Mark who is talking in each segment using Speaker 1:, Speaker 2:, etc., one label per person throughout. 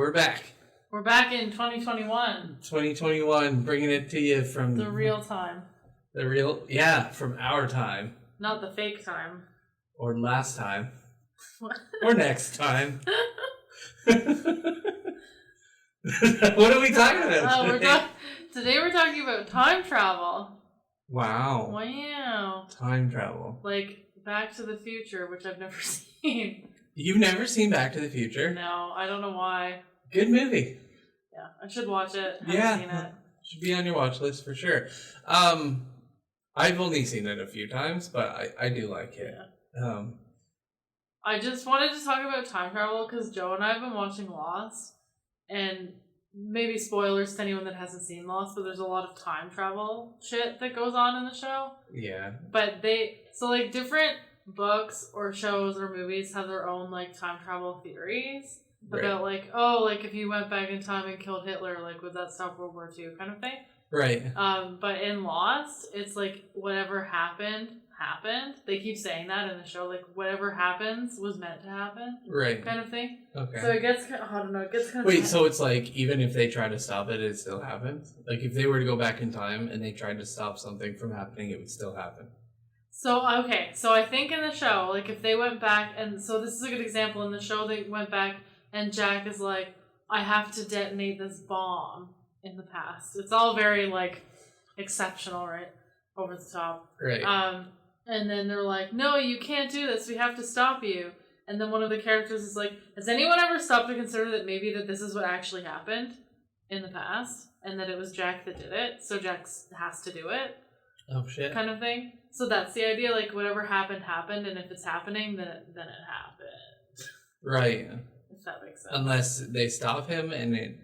Speaker 1: we're back.
Speaker 2: We're back in 2021.
Speaker 1: 2021, bringing it to you from...
Speaker 2: The real time.
Speaker 1: From our time.
Speaker 2: Not the fake time.
Speaker 1: Or last time. Or next time. What are we talking about today?
Speaker 2: Today we're talking about time travel.
Speaker 1: Wow.
Speaker 2: Wow.
Speaker 1: Time travel.
Speaker 2: Like Back to the Future, which I've never seen.
Speaker 1: You've never seen Back to the Future?
Speaker 2: No, I don't know why.
Speaker 1: Good movie.
Speaker 2: Yeah, I should watch it. Haven't seen it.
Speaker 1: Should be on your watch list for sure. I've only seen it a few times, but I do like it. Yeah.
Speaker 2: I just wanted to talk about time travel because Joe and I have been watching Lost, and maybe spoilers to anyone that hasn't seen Lost, but there's a lot of time travel shit that goes on in the show.
Speaker 1: Yeah.
Speaker 2: But different books or shows or movies have their own time travel theories about if you went back in time and killed Hitler, would that stop World War II kind of thing.
Speaker 1: Right.
Speaker 2: But in Lost, it's whatever happened. They keep saying that in the show, whatever happens was meant to happen. Right. Kind of thing. Okay. So it gets kind of, I don't know, it gets kind of...
Speaker 1: Wait, so it's even if they try to stop it, it still happens? If they were to go back in time and they tried to stop something from happening, it would still happen?
Speaker 2: So, okay, so I think in the show, if they went back, and so this is a good example, in the show they went back and Jack is like, I have to detonate this bomb in the past. It's all very, exceptional, right? Over the top.
Speaker 1: Right.
Speaker 2: And then they're like, no, you can't do this. We have to stop you. And then one of the characters is like, has anyone ever stopped to consider that maybe that this is what actually happened in the past? And that it was Jack that did it. So Jack has to do it.
Speaker 1: Oh, shit.
Speaker 2: Kind of thing. So that's the idea. Whatever happened. And if it's happening, then it happened.
Speaker 1: Right.
Speaker 2: If that makes sense.
Speaker 1: Unless they stop him and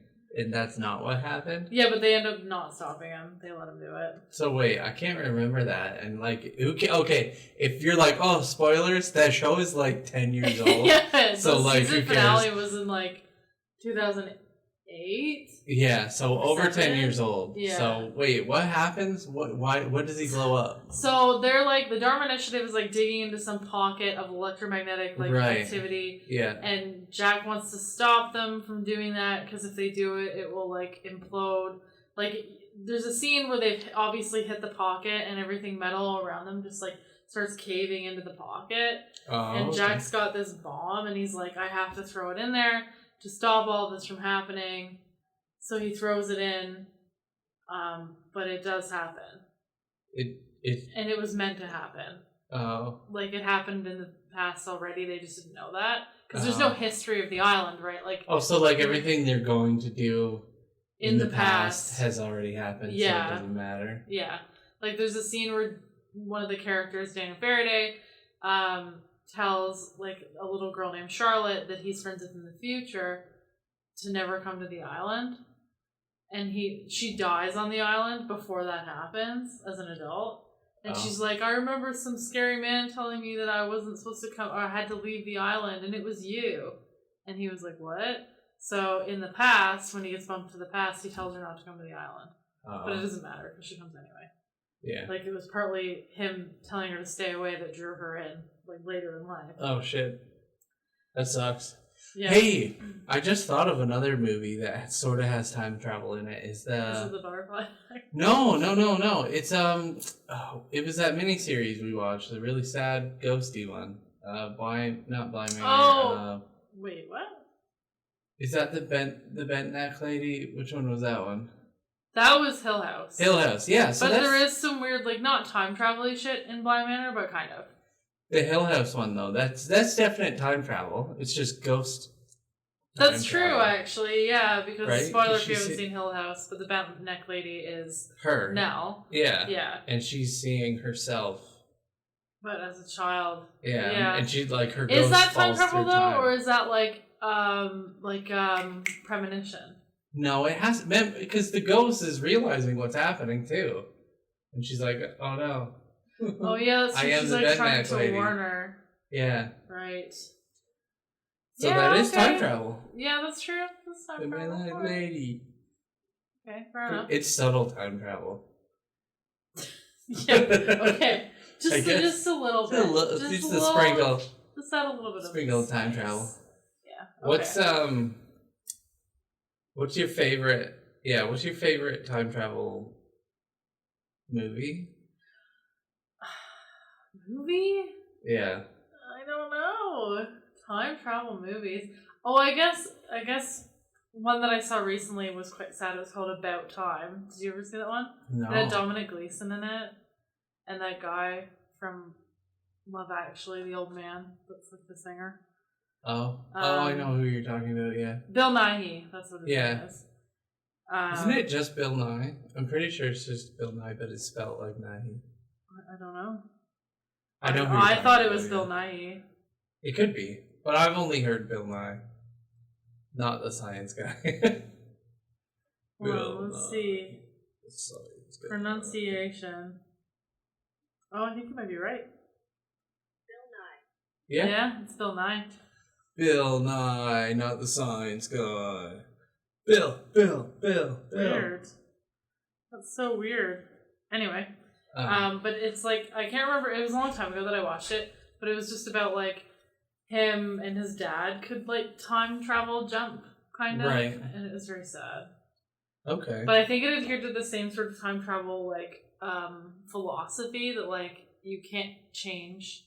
Speaker 1: that's not what happened?
Speaker 2: Yeah, but they end up not stopping him. They let him do it.
Speaker 1: So wait, I can't remember that. And okay, if you're oh, spoilers, that show is 10 years old.
Speaker 2: Yeah,
Speaker 1: so
Speaker 2: season finale was in 2008.
Speaker 1: Yeah, so over 10 years old.
Speaker 2: Yeah.
Speaker 1: So wait, what happens? What does he blow up?
Speaker 2: So they're the Dharma Initiative is digging into some pocket of electromagnetic activity.
Speaker 1: Yeah.
Speaker 2: And Jack wants to stop them from doing that because if they do it, it will implode. There's a scene where they've obviously hit the pocket and everything metal around them just starts caving into the pocket. And Jack's got this bomb and he's like, I have to throw it in there to stop all this from happening. So he throws it in, but it does happen. And it was meant to happen.
Speaker 1: Oh.
Speaker 2: It happened in the past already, they just didn't know that. Because there's no history of the island, right?
Speaker 1: So everything they're going to do in the past has already happened, so it doesn't matter.
Speaker 2: Yeah. There's a scene where one of the characters, Daniel Faraday, tells a little girl named Charlotte that he's friends with in the future to never come to the island. And she dies on the island before that happens as an adult. And she's like, I remember some scary man telling me that I wasn't supposed to come, or I had to leave the island, and it was you. And he was like, what? So in the past, when he gets bumped to the past, he tells her not to come to the island. But it doesn't matter because she comes anyway.
Speaker 1: Yeah.
Speaker 2: It was partly him telling her to stay away that drew her in, later in life.
Speaker 1: Oh, shit. That sucks.
Speaker 2: Yeah.
Speaker 1: Hey, I just thought of another movie that sort of has time travel in it. Is it
Speaker 2: the Butterfly Effect?
Speaker 1: No. It's it was that miniseries we watched, the really sad ghosty one. Not Blind Manor.
Speaker 2: Oh, wait, what?
Speaker 1: Is that the bent neck lady? Which one was that one?
Speaker 2: That was Hill House.
Speaker 1: Hill House, yeah. So
Speaker 2: but there is some weird, not time travel-y shit in Blind Manor, but kind of.
Speaker 1: The Hill House one, though, that's definite time travel. It's just ghost.
Speaker 2: That's true, actually, yeah, because
Speaker 1: right?
Speaker 2: Spoiler if you haven't seen Hill House, but the bent neck lady is
Speaker 1: her.
Speaker 2: Nell.
Speaker 1: Yeah.
Speaker 2: Yeah.
Speaker 1: And she's seeing herself.
Speaker 2: But as a child.
Speaker 1: Yeah. And she's her ghost
Speaker 2: is that time travel, though,
Speaker 1: time.
Speaker 2: or is that premonition?
Speaker 1: No, it has because the ghost is realizing what's happening, too. And she's like, oh, no.
Speaker 2: Oh, yeah, that's true. She's trying to
Speaker 1: lady.
Speaker 2: warn her.
Speaker 1: Yeah.
Speaker 2: Right.
Speaker 1: So that is time travel.
Speaker 2: Yeah, that's true. That's time travel.
Speaker 1: My lady.
Speaker 2: Okay, fair enough.
Speaker 1: It's subtle time travel.
Speaker 2: Yeah, okay. Just a little bit.
Speaker 1: Just a sprinkle.
Speaker 2: Just add a little bit of
Speaker 1: sprinkle of time travel.
Speaker 2: Yeah. Okay.
Speaker 1: What's What's your favorite? Yeah, what's your favorite time travel movie?
Speaker 2: Movie?
Speaker 1: Yeah.
Speaker 2: I don't know. Time travel movies. Oh, I guess one that I saw recently was quite sad. It was called About Time. Did you ever see that one?
Speaker 1: No.
Speaker 2: It had Dominic Gleeson in it, and that guy from Love Actually, the old man that's like the singer.
Speaker 1: Oh, I know who you're talking about. Yeah.
Speaker 2: Bill Nighy. That's what his name is.
Speaker 1: Isn't it just Bill Nye? I'm pretty sure it's just Bill Nye, but it's spelled like Nighy.
Speaker 2: I don't know.
Speaker 1: I know.
Speaker 2: I thought it was Bill Nighy.
Speaker 1: It could be, but I've only heard Bill Nye, not the science guy.
Speaker 2: Well, let's see. Pronunciation. Oh, I think you might be right.
Speaker 3: Bill Nye.
Speaker 1: Yeah?
Speaker 2: Yeah, it's Bill Nye.
Speaker 1: Bill Nye, not the science guy. Bill.
Speaker 2: Weird. That's so weird. Anyway, but it's like, I can't remember, it was a long time ago that I watched it, but it was just about like him and his dad could like time travel jump, kind of.
Speaker 1: Right.
Speaker 2: And it was very sad.
Speaker 1: Okay.
Speaker 2: But I think it adhered to the same sort of time travel like philosophy that like you can't change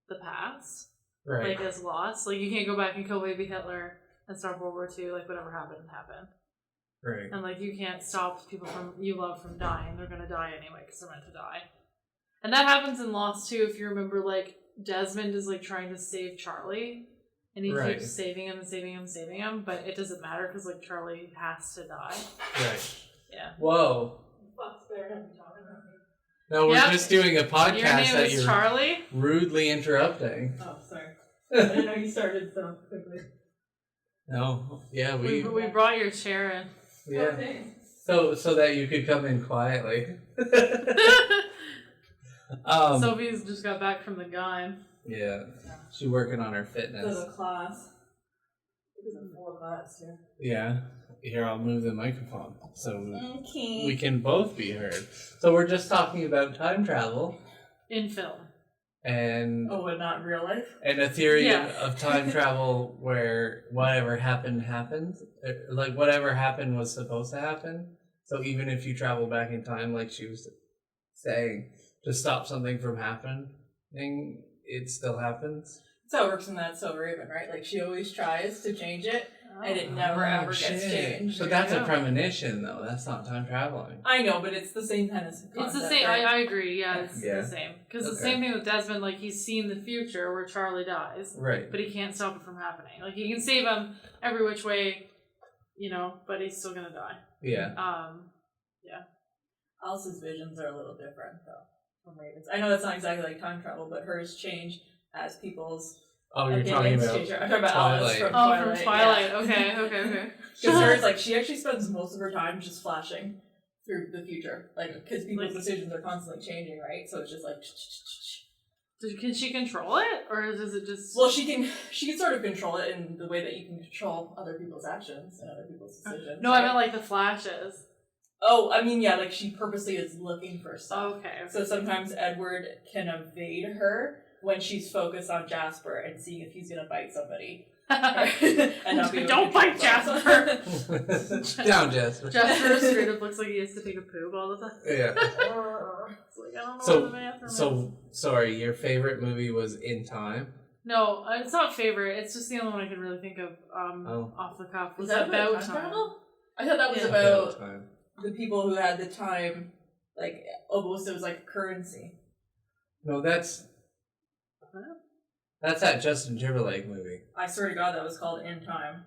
Speaker 2: the past.
Speaker 1: Right.
Speaker 2: Like as lost. Like you can't go back and kill baby Hitler and start World War II, like whatever happened.
Speaker 1: Right.
Speaker 2: And like you can't stop people you love from dying. They're gonna die anyway because they're meant to die. And that happens in Lost too. If you remember, like Desmond is like trying to save Charlie, and he keeps saving him, but it doesn't matter because like Charlie has to die.
Speaker 1: Right.
Speaker 2: Yeah.
Speaker 1: Whoa. No, we're just doing a podcast
Speaker 2: Your name
Speaker 1: that
Speaker 2: is
Speaker 1: you're
Speaker 2: Charlie?
Speaker 1: rudely interrupting.
Speaker 2: Oh, sorry. I didn't know you started so quickly.
Speaker 1: No. Yeah,
Speaker 2: We brought your chair in.
Speaker 1: Yeah.
Speaker 2: Okay.
Speaker 1: So that you could come in quietly.
Speaker 2: Sophie's just got back from the gun.
Speaker 1: Yeah. She's working on her fitness.
Speaker 3: There's a class. There's a 4 class here.
Speaker 1: Yeah. Here, I'll move the microphone so
Speaker 3: Okay.
Speaker 1: we can both be heard. So we're just talking about time travel.
Speaker 2: In film.
Speaker 1: And
Speaker 3: but not in real life?
Speaker 1: And a theory of time travel where whatever happened happens. Like whatever happened was supposed to happen. So even if you travel back in time, like she was saying, to stop something from happening, it still happens.
Speaker 3: That's how it works in That So Raven, right? Like she always tries to change it, and it never ever gets changed.
Speaker 1: But that's a premonition, though. That's not time traveling.
Speaker 3: I know, but it's the same kind of concept.
Speaker 2: It's the same.
Speaker 3: Right?
Speaker 2: I agree. Yeah, it's the same. Because the same thing with Desmond. Like he's seen the future where Charlie dies,
Speaker 1: right?
Speaker 2: But he can't stop it from happening. Like he can save him every which way, but he's still gonna die.
Speaker 1: Yeah.
Speaker 2: Yeah.
Speaker 3: Alice's visions are a little different though from Raven's. I know that's not exactly like time travel, but hers change as people's.
Speaker 1: Oh, you're talking about
Speaker 3: I'm talking about
Speaker 1: Twilight.
Speaker 3: Alice from
Speaker 2: Twilight.
Speaker 3: Twilight.
Speaker 2: From Twilight.
Speaker 3: Yeah.
Speaker 2: Okay.
Speaker 3: Because hers, like, she actually spends most of her time just flashing through the future, like, because people's decisions are constantly changing, right? So it's just like.
Speaker 2: Can she control it, or does it just?
Speaker 3: Well, she can sort of control it in the way that you can control other people's actions and other people's decisions.
Speaker 2: No, right? I meant like the flashes.
Speaker 3: Oh, I mean, yeah, like she purposely is looking for stuff.
Speaker 2: Okay.
Speaker 3: So sometimes Edward can evade her when she's focused on Jasper and seeing if he's gonna bite somebody. And not be able
Speaker 2: Don't bite Jasper.
Speaker 1: Down, Jasper.
Speaker 2: Jasper straight up looks like he has to take a poop all the time.
Speaker 1: Yeah.
Speaker 2: It's like, I don't know where the bathroom is.
Speaker 1: Sorry, your favorite movie was In Time?
Speaker 2: No, it's not favorite. It's just the only one I can really think of off the cuff.
Speaker 3: Was that about time travel? I thought that was about the people who had the time, like almost it was like currency.
Speaker 1: No, that's that Justin Timberlake movie.
Speaker 3: I swear to God, that was called In Time.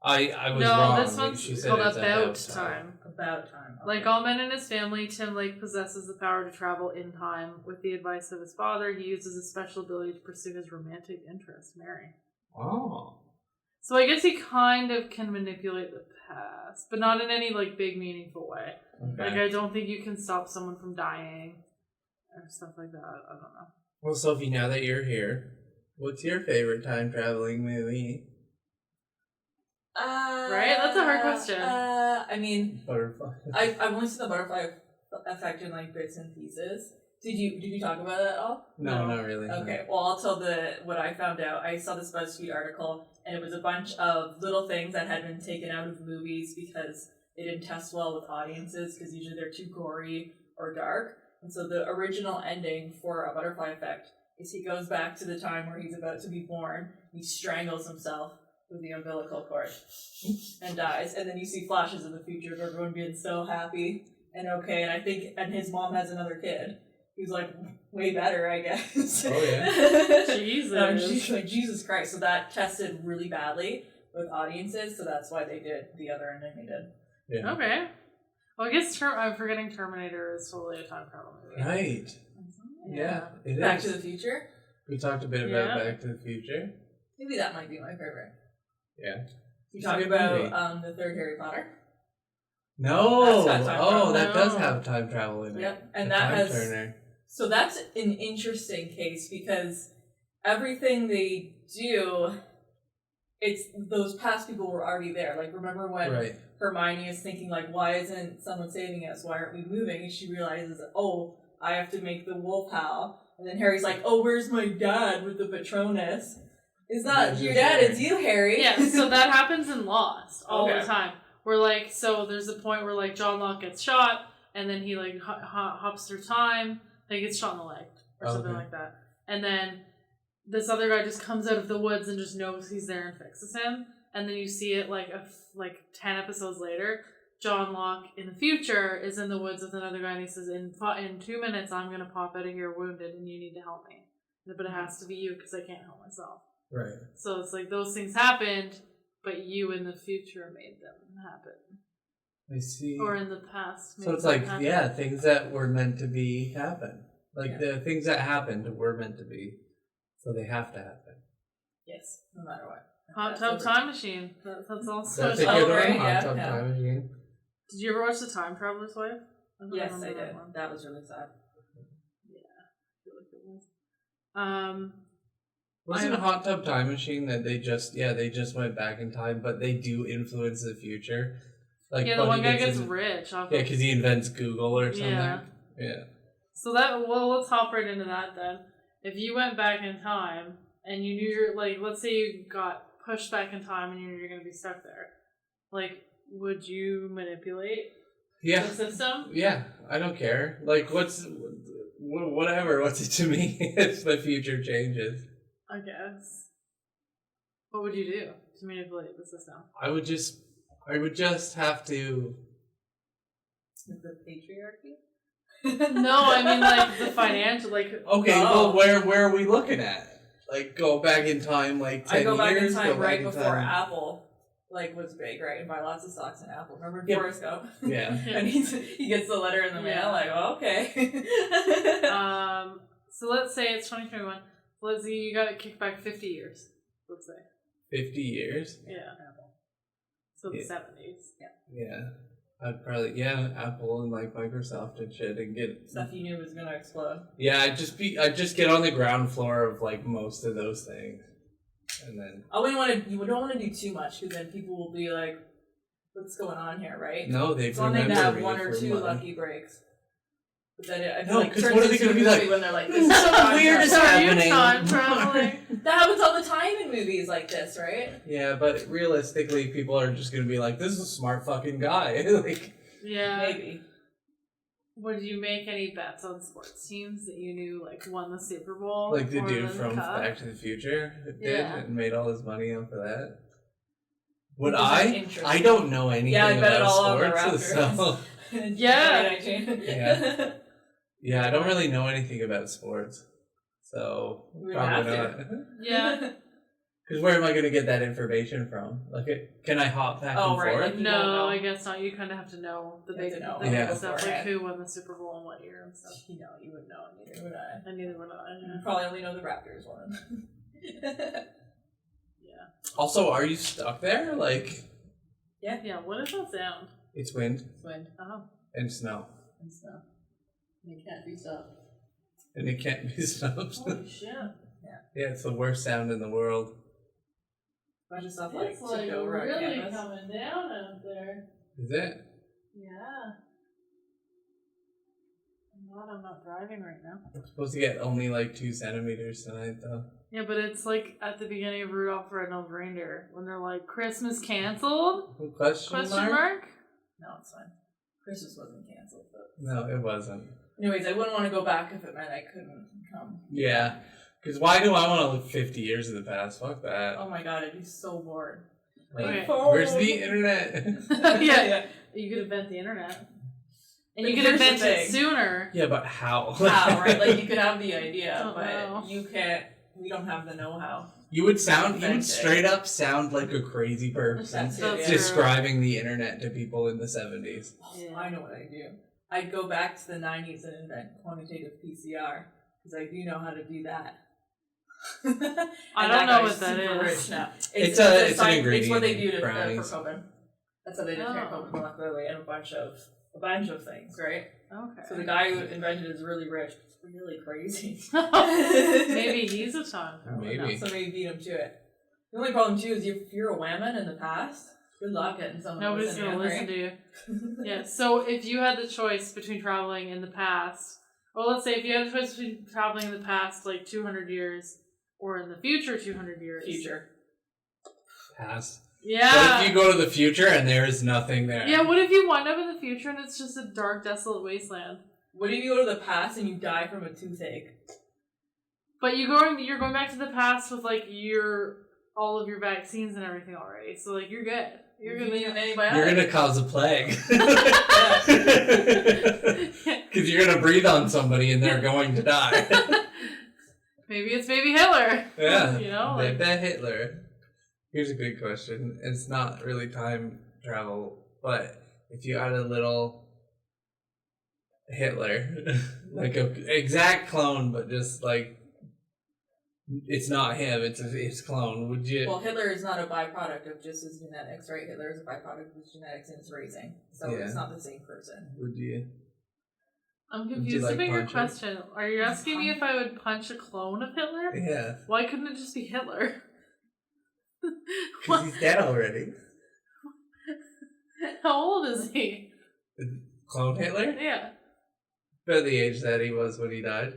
Speaker 1: I was wrong.
Speaker 2: No, this one's called About Time.
Speaker 3: About Time. Okay.
Speaker 2: Like all men in his family, Tim Lake possesses the power to travel in time. With the advice of his father, he uses a special ability to pursue his romantic interest, Mary.
Speaker 1: Oh.
Speaker 2: So I guess he kind of can manipulate the past, but not in any like big meaningful way.
Speaker 1: Okay.
Speaker 2: Like I don't think you can stop someone from dying or stuff like that. I don't know.
Speaker 1: Well, Sophie, now that you're here, what's your favorite time traveling movie?
Speaker 2: Right? That's a hard question.
Speaker 3: I mean,
Speaker 1: Butterfly.
Speaker 3: I've only seen the Butterfly Effect in like bits and pieces, Did you talk about that at all?
Speaker 1: No, not really.
Speaker 3: Okay, well, I'll tell what I found out. I saw this BuzzFeed article, and it was a bunch of little things that had been taken out of movies because they didn't test well with audiences, because usually they're too gory or dark. And so the original ending for A Butterfly Effect is he goes back to the time where he's about to be born, he strangles himself with the umbilical cord and dies. And then you see flashes of the future of everyone being so happy and okay, and his mom has another kid who's like way better, I guess.
Speaker 1: Oh yeah.
Speaker 2: Jesus.
Speaker 3: She's like, Jesus Christ. So that tested really badly with audiences, so that's why they did the other ending they did.
Speaker 1: Yeah.
Speaker 2: Okay. Well, I guess I'm forgetting Terminator is totally a time travel movie.
Speaker 1: Right. Yeah, it is.
Speaker 3: Back to the Future?
Speaker 1: We talked a bit about Back to the Future.
Speaker 3: Maybe that might be my favorite.
Speaker 1: Yeah.
Speaker 3: You talk about the third Harry Potter?
Speaker 1: No!
Speaker 3: That's got time travel.
Speaker 1: That does have time travel in it.
Speaker 3: Yep, and
Speaker 1: the
Speaker 3: that
Speaker 1: time
Speaker 3: has...
Speaker 1: Turner.
Speaker 3: So that's an interesting case, because everything they do, it's those past people were already there. Like, remember when Hermione is thinking, like, why isn't someone saving us? Why aren't we moving? And she realizes, oh, I have to make the wolf howl. And then Harry's like, oh, where's my dad with the Patronus? It's not your dad, it's you, Harry.
Speaker 2: Yeah, so that happens in Lost all
Speaker 3: Okay.
Speaker 2: the time. Where, like, so there's a point where, like, John Locke gets shot, and then he, like, hops through time. He gets shot in the leg or something like that. And then this other guy just comes out of the woods and just knows he's there and fixes him. And then you see it, like, 10 episodes later, John Locke in the future is in the woods with another guy, and he says, in 2 minutes, I'm going to pop out of here wounded, and you need to help me. But it has to be you, because I can't help myself.
Speaker 1: Right.
Speaker 2: So it's like those things happened, but you in the future made them happen.
Speaker 1: I see.
Speaker 2: Or in the past.
Speaker 1: So it's like, things that were meant to be happen. Like, the things that happened were meant to be. So they have to happen.
Speaker 3: Yes, no matter what.
Speaker 2: Hot Tub Time Machine. That's also
Speaker 1: That's a good one.
Speaker 3: yeah,
Speaker 1: Hot Tub Time Machine.
Speaker 2: Did you ever watch The Time Traveler's Wife?
Speaker 3: Yes, I did. That was really sad.
Speaker 2: Yeah, I feel like it was.
Speaker 1: Wasn't Hot Tub Time Machine that they just went back in time, but they do influence the future? Like,
Speaker 2: the one guy gets rich.
Speaker 1: Because he invents Google or something. Yeah.
Speaker 2: So let's hop right into that then. If you went back in time and you knew let's say you got pushed back in time and you knew you're going to be stuck there, like, would you manipulate the system?
Speaker 1: Yeah, I don't care. Like, whatever, what's it to me if the future changes?
Speaker 2: I guess. What would you do to manipulate the system?
Speaker 1: I would just have to...
Speaker 3: The patriarchy?
Speaker 2: No, I mean, like, the financial, like...
Speaker 1: Okay, well, where are we looking at? Like, go back in time, like, 10 years?
Speaker 3: I go back in time right before Apple, like, was big, right? And buy lots of stocks in Apple. Remember Forrest Gump?
Speaker 1: Yeah.
Speaker 3: And he gets the letter in the mail, like, oh, okay.
Speaker 2: So let's say it's 2021. Let's say you got kicked back 50 years, let's say.
Speaker 1: 50 years?
Speaker 2: Yeah. So the 70s.
Speaker 1: Yeah. I'd probably, Apple and, like, Microsoft and shit, and get...
Speaker 3: Stuff you knew was gonna explode.
Speaker 1: Yeah, I'd just get on the ground floor of, like, most of those things. And then...
Speaker 3: You don't want to do too much, because then people will be like, what's going on here, right?
Speaker 1: No, they'd remember me.
Speaker 3: It's one thing to have one or two
Speaker 1: money.
Speaker 3: lucky breaks. But then I feel
Speaker 1: No,
Speaker 3: like
Speaker 1: because
Speaker 3: turns
Speaker 1: what are they
Speaker 3: into
Speaker 1: going to
Speaker 3: a
Speaker 1: be like?
Speaker 3: movie when they're like, this is
Speaker 1: Something weird is happening.
Speaker 2: Time traveling.
Speaker 3: That happens all the time in movies like this, right?
Speaker 1: Yeah, but realistically, people are just going to be like, this is a smart fucking guy. Like,
Speaker 2: Yeah.
Speaker 3: Maybe.
Speaker 2: Would you make any bets on sports teams that you knew, like, won the Super Bowl?
Speaker 1: like the
Speaker 2: or
Speaker 1: dude
Speaker 2: the
Speaker 1: from
Speaker 2: Cup?
Speaker 1: Back to the Future did
Speaker 2: Yeah.
Speaker 1: and made all his money off of that. Would
Speaker 3: Isn't that
Speaker 1: I?
Speaker 3: interesting?
Speaker 1: I don't know anything
Speaker 3: Yeah, I bet it
Speaker 1: about
Speaker 3: all on the
Speaker 1: sports.
Speaker 3: Raptors.
Speaker 1: So,
Speaker 3: Yeah.
Speaker 1: yeah, I don't really know anything about sports. So,
Speaker 3: We would
Speaker 1: probably
Speaker 3: have
Speaker 1: not.
Speaker 2: Yeah.
Speaker 1: Because where am I going to get that information from? Like, can I hop back and
Speaker 3: right,
Speaker 1: forth?
Speaker 3: like, you don't know.
Speaker 2: No, I guess not. You kind of have to know the
Speaker 3: You have
Speaker 2: big
Speaker 3: to know
Speaker 2: the stuff, like
Speaker 3: beforehand.
Speaker 2: who won the Super Bowl and what year and stuff.
Speaker 3: You would know, neither would I.
Speaker 2: And neither would I.
Speaker 3: You
Speaker 2: Yeah.
Speaker 3: probably only know the Raptors one.
Speaker 2: Yeah.
Speaker 1: Also, are you stuck there? Like,
Speaker 2: Yeah. What is that sound?
Speaker 1: it's wind
Speaker 3: It's wind
Speaker 2: Oh.
Speaker 1: and snow.
Speaker 3: and stuff. And it can't be stopped.
Speaker 1: And it can't be stopped.
Speaker 2: Holy shit.
Speaker 1: Yeah, it's the worst sound in the world.
Speaker 3: Bunch of stuff like
Speaker 2: It's like
Speaker 3: tipped over on
Speaker 2: really
Speaker 3: campus.
Speaker 2: coming down out there.
Speaker 1: Is it?
Speaker 2: Yeah. God, I'm not driving right now.
Speaker 1: I'm supposed to get only like 2 centimeters tonight, though.
Speaker 2: Yeah, but it's like at the beginning of Rudolph the Red-Nosed Reindeer when they're like, Christmas canceled?
Speaker 1: Question mark?
Speaker 3: No, it's fine. Christmas wasn't canceled, but
Speaker 1: No, it wasn't.
Speaker 3: anyways, I wouldn't want to go back if it meant I couldn't come.
Speaker 1: Yeah. Because why do I want to live 50 years in the past? Fuck that.
Speaker 3: Oh my god, I'd be so bored.
Speaker 2: Okay.
Speaker 1: Where's the internet?
Speaker 2: Yeah. You could invent the internet. And
Speaker 3: But
Speaker 2: you could
Speaker 3: here's the
Speaker 2: invent it
Speaker 3: thing.
Speaker 2: sooner.
Speaker 1: Yeah, but how?
Speaker 3: How, right? Like, you could have the idea,
Speaker 2: Oh,
Speaker 3: but
Speaker 2: no.
Speaker 3: you can't. We don't have the know-how.
Speaker 1: You would
Speaker 3: Invent it.
Speaker 1: straight up sound like a crazy person
Speaker 3: That's it,
Speaker 2: That's
Speaker 3: yeah.
Speaker 2: true.
Speaker 1: describing the internet to people in the 70s.
Speaker 2: Yeah.
Speaker 3: I know what I do. I'd go back to the 90s and invent quantitative PCR, because I do know how to do that.
Speaker 2: I
Speaker 3: And
Speaker 2: don't know
Speaker 3: guy's
Speaker 2: what that
Speaker 3: super
Speaker 2: is.
Speaker 3: Rich now.
Speaker 1: It's
Speaker 3: a
Speaker 1: an
Speaker 3: science-
Speaker 1: ingredient
Speaker 3: It's what they
Speaker 1: in
Speaker 3: do for
Speaker 1: brownies.
Speaker 3: COVID. That's how they did COVID molecularly and a bunch of things, right?
Speaker 2: Okay.
Speaker 3: So the guy who invented it is really rich. It's really crazy.
Speaker 2: Maybe he's a time traveler.
Speaker 1: Maybe.
Speaker 3: Somebody beat him to it. The only problem too is if you're a whammon in the past, good luck getting someone
Speaker 2: Nobody's
Speaker 3: to
Speaker 2: going to listen to you. Yeah, so if you had the choice between traveling in the past, well, let's say if you had the choice between traveling in the past, like 200 years, or in the future 200 years.
Speaker 3: Future.
Speaker 1: Pass.
Speaker 2: Yeah.
Speaker 1: What if you go to the future and there is nothing there?
Speaker 2: Yeah, what if you wind up in the future and it's just a dark, desolate wasteland?
Speaker 3: What if you go to the past and you die from a toothache?
Speaker 2: But you're going back to the past with like all of your vaccines and everything already, so like you're good. You're
Speaker 3: You
Speaker 2: gonna
Speaker 3: need an antibiotic.
Speaker 1: You're gonna cause a plague. Because you're gonna breathe on somebody and they're going to die.
Speaker 2: Maybe it's baby Hitler.
Speaker 1: Yeah.
Speaker 2: You know,
Speaker 1: They
Speaker 2: like,
Speaker 1: bet Hitler. Here's a good question. It's not really time travel, but if you had a little Hitler, like a exact clone, but just like it's not him, it's his clone, would you?
Speaker 3: Well, Hitler is not a byproduct of just his genetics, right? Hitler is a byproduct of his genetics and his raising. So
Speaker 1: Yeah.
Speaker 3: it's not the same person.
Speaker 1: Would you?
Speaker 2: I'm
Speaker 1: Would you,
Speaker 2: confused
Speaker 1: like,
Speaker 2: about your
Speaker 1: punch it?
Speaker 2: question. Are you asking me if I would punch a clone of Hitler?
Speaker 1: Yeah.
Speaker 2: Why couldn't it just be Hitler?
Speaker 1: Because he's dead already.
Speaker 2: How old is he?
Speaker 1: Clone Hitler?
Speaker 2: Yeah.
Speaker 1: About the age that he was when he died.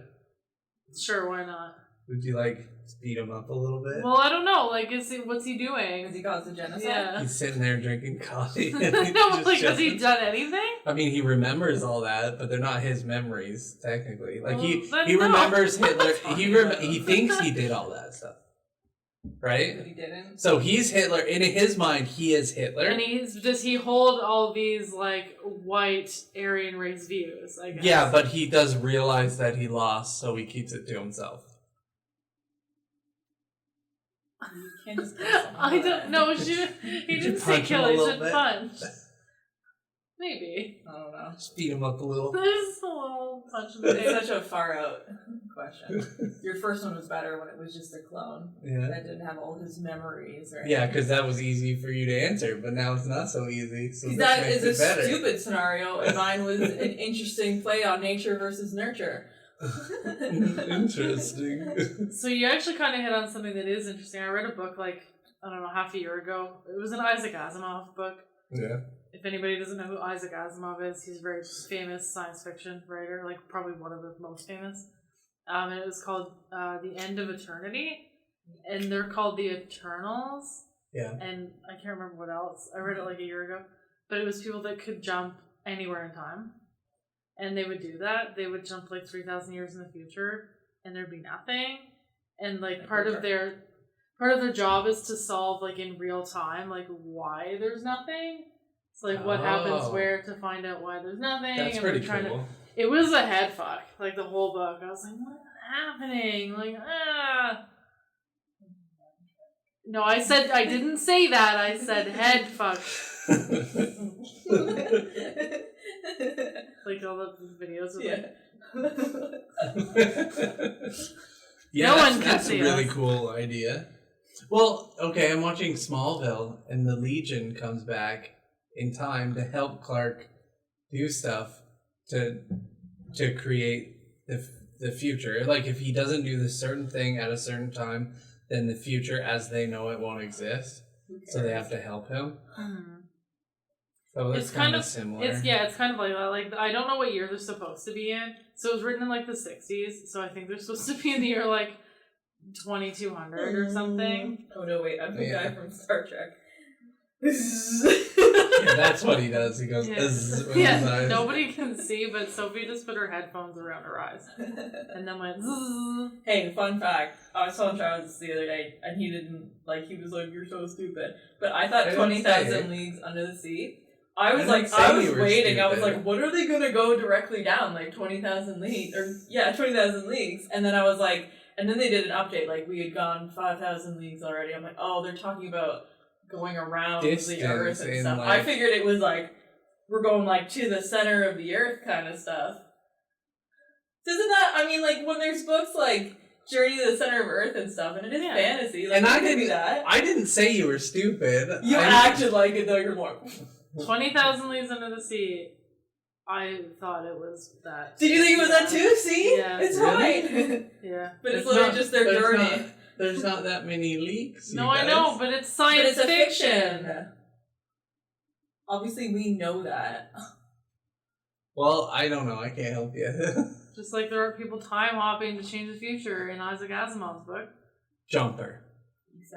Speaker 2: Sure, why not?
Speaker 1: Would you like speed him up a little bit?
Speaker 2: Well, I don't know. Like, what's he
Speaker 3: Because
Speaker 2: doing?
Speaker 3: he caused the genocide?
Speaker 2: Yeah.
Speaker 1: He's sitting there drinking coffee. And he
Speaker 2: No,
Speaker 1: just
Speaker 2: like, has he
Speaker 1: just-
Speaker 2: done anything?
Speaker 1: I mean, he remembers all that, but they're not his memories technically. Like he
Speaker 2: Well, then no.
Speaker 1: remembers Hitler.
Speaker 3: Talking about-
Speaker 1: He thinks he did all that stuff,
Speaker 3: But
Speaker 1: right?
Speaker 3: he didn't.
Speaker 1: So he's Hitler. In his mind, he is Hitler.
Speaker 2: And does he hold all these, like, white Aryan race views, I guess?
Speaker 1: Yeah, but he does realize that he lost, so he keeps it to himself.
Speaker 3: You can't just kill someone
Speaker 2: I
Speaker 3: for
Speaker 2: don't
Speaker 3: that.
Speaker 2: know. He
Speaker 1: Did you
Speaker 2: didn't say
Speaker 1: punch him
Speaker 2: kill,
Speaker 1: a
Speaker 2: he
Speaker 1: little
Speaker 2: said
Speaker 1: bit?
Speaker 2: punch. Maybe.
Speaker 3: I don't know.
Speaker 1: Speed him up a little.
Speaker 2: There's a little punch in the face.
Speaker 3: It's such a far out question. Your first one was better when it was just a clone.
Speaker 1: Yeah.
Speaker 3: That didn't have all his memories or
Speaker 1: Yeah, because that was easy for you to answer, but now it's not so easy. So
Speaker 3: that
Speaker 1: makes
Speaker 3: is
Speaker 1: it
Speaker 3: a
Speaker 1: better.
Speaker 3: stupid scenario, and mine was an interesting play on nature versus nurture.
Speaker 1: Interesting.
Speaker 2: So you actually kind of hit on something that is interesting. I read a book, like, I don't know, half a year ago. It was an Isaac Asimov book.
Speaker 1: Yeah.
Speaker 2: If anybody doesn't know who Isaac Asimov is, he's a very famous science fiction writer, like probably one of the most famous. And it was called The End of Eternity, and they're called the Eternals.
Speaker 1: Yeah.
Speaker 2: And I can't remember what else. I read it like a year ago, but it was people that could jump anywhere in time, and they would do that. They would jump like 3,000 years in the future, and there'd be nothing. And like part of their job is to solve like in real time like why there's nothing. It's like what happens where to find out why there's nothing.
Speaker 1: That's
Speaker 2: and
Speaker 1: pretty
Speaker 2: we're trying
Speaker 1: cool.
Speaker 2: It was a head fuck, like the whole book. I was like, what's happening? Like, ah. No, I didn't say that. I said head fuck. Like all the videos of
Speaker 3: Yeah.
Speaker 1: Yeah,
Speaker 2: No
Speaker 1: that's,
Speaker 2: one can
Speaker 1: that's a
Speaker 2: see
Speaker 1: really
Speaker 2: us.
Speaker 1: cool idea. Well, okay, I'm watching Smallville, and the Legion comes back in time to help Clark do stuff to create the future. Like, if he doesn't do this certain thing at a certain time, then the future as they know it won't exist. So they have to help him. So it's kind of similar.
Speaker 2: It's kind of like that. Like, I don't know what year they're supposed to be in. So it was written in like the 60s. So I think they're supposed to be in the year like 2200 or something.
Speaker 3: Oh no, wait, I'm the guy from Star Trek.
Speaker 1: Yeah, that's what he does. He goes,
Speaker 2: Yeah.
Speaker 1: "Zzz," with his eyes.
Speaker 2: Nobody can see, but Sophie just put her headphones around her eyes and then went. Zzz.
Speaker 3: Hey, fun fact. I was telling Travis the other day, and he was like, "You're so stupid." But I thought
Speaker 1: I didn't
Speaker 3: 20,000
Speaker 1: say it.
Speaker 3: Leagues Under the Sea. I was
Speaker 1: I was
Speaker 3: waiting. I was
Speaker 1: stupid.
Speaker 3: like, what are they gonna go directly down? Like 20,000 leagues, 20,000 leagues. And then I was like, and then they did an update. Like we had gone 5,000 leagues already. I'm like, oh, they're talking about going around the Earth and stuff.
Speaker 1: Like,
Speaker 3: I figured it was like we're going like to the center of the Earth kind of stuff. Isn't that? I mean, like when there's books like Journey to the Center of Earth and stuff, and it is fantasy. Like,
Speaker 1: and I
Speaker 3: didn't
Speaker 1: didn't.
Speaker 3: do that.
Speaker 1: I didn't say you were stupid.
Speaker 3: You acted like it though. You're more.
Speaker 2: 20,000 Leagues Under the Sea. I thought it was that.
Speaker 3: Did you think it was that too? See?
Speaker 2: Yeah.
Speaker 3: It's
Speaker 1: Really?
Speaker 3: right.
Speaker 2: Yeah.
Speaker 3: But it's literally just their journey.
Speaker 1: There's not that many leaks.
Speaker 2: No, I know, but it's science fiction.
Speaker 3: Obviously, we know that.
Speaker 1: Well, I don't know. I can't help you.
Speaker 2: Just like there are people time hopping to change the future in Isaac Asimov's book.
Speaker 1: Jumper.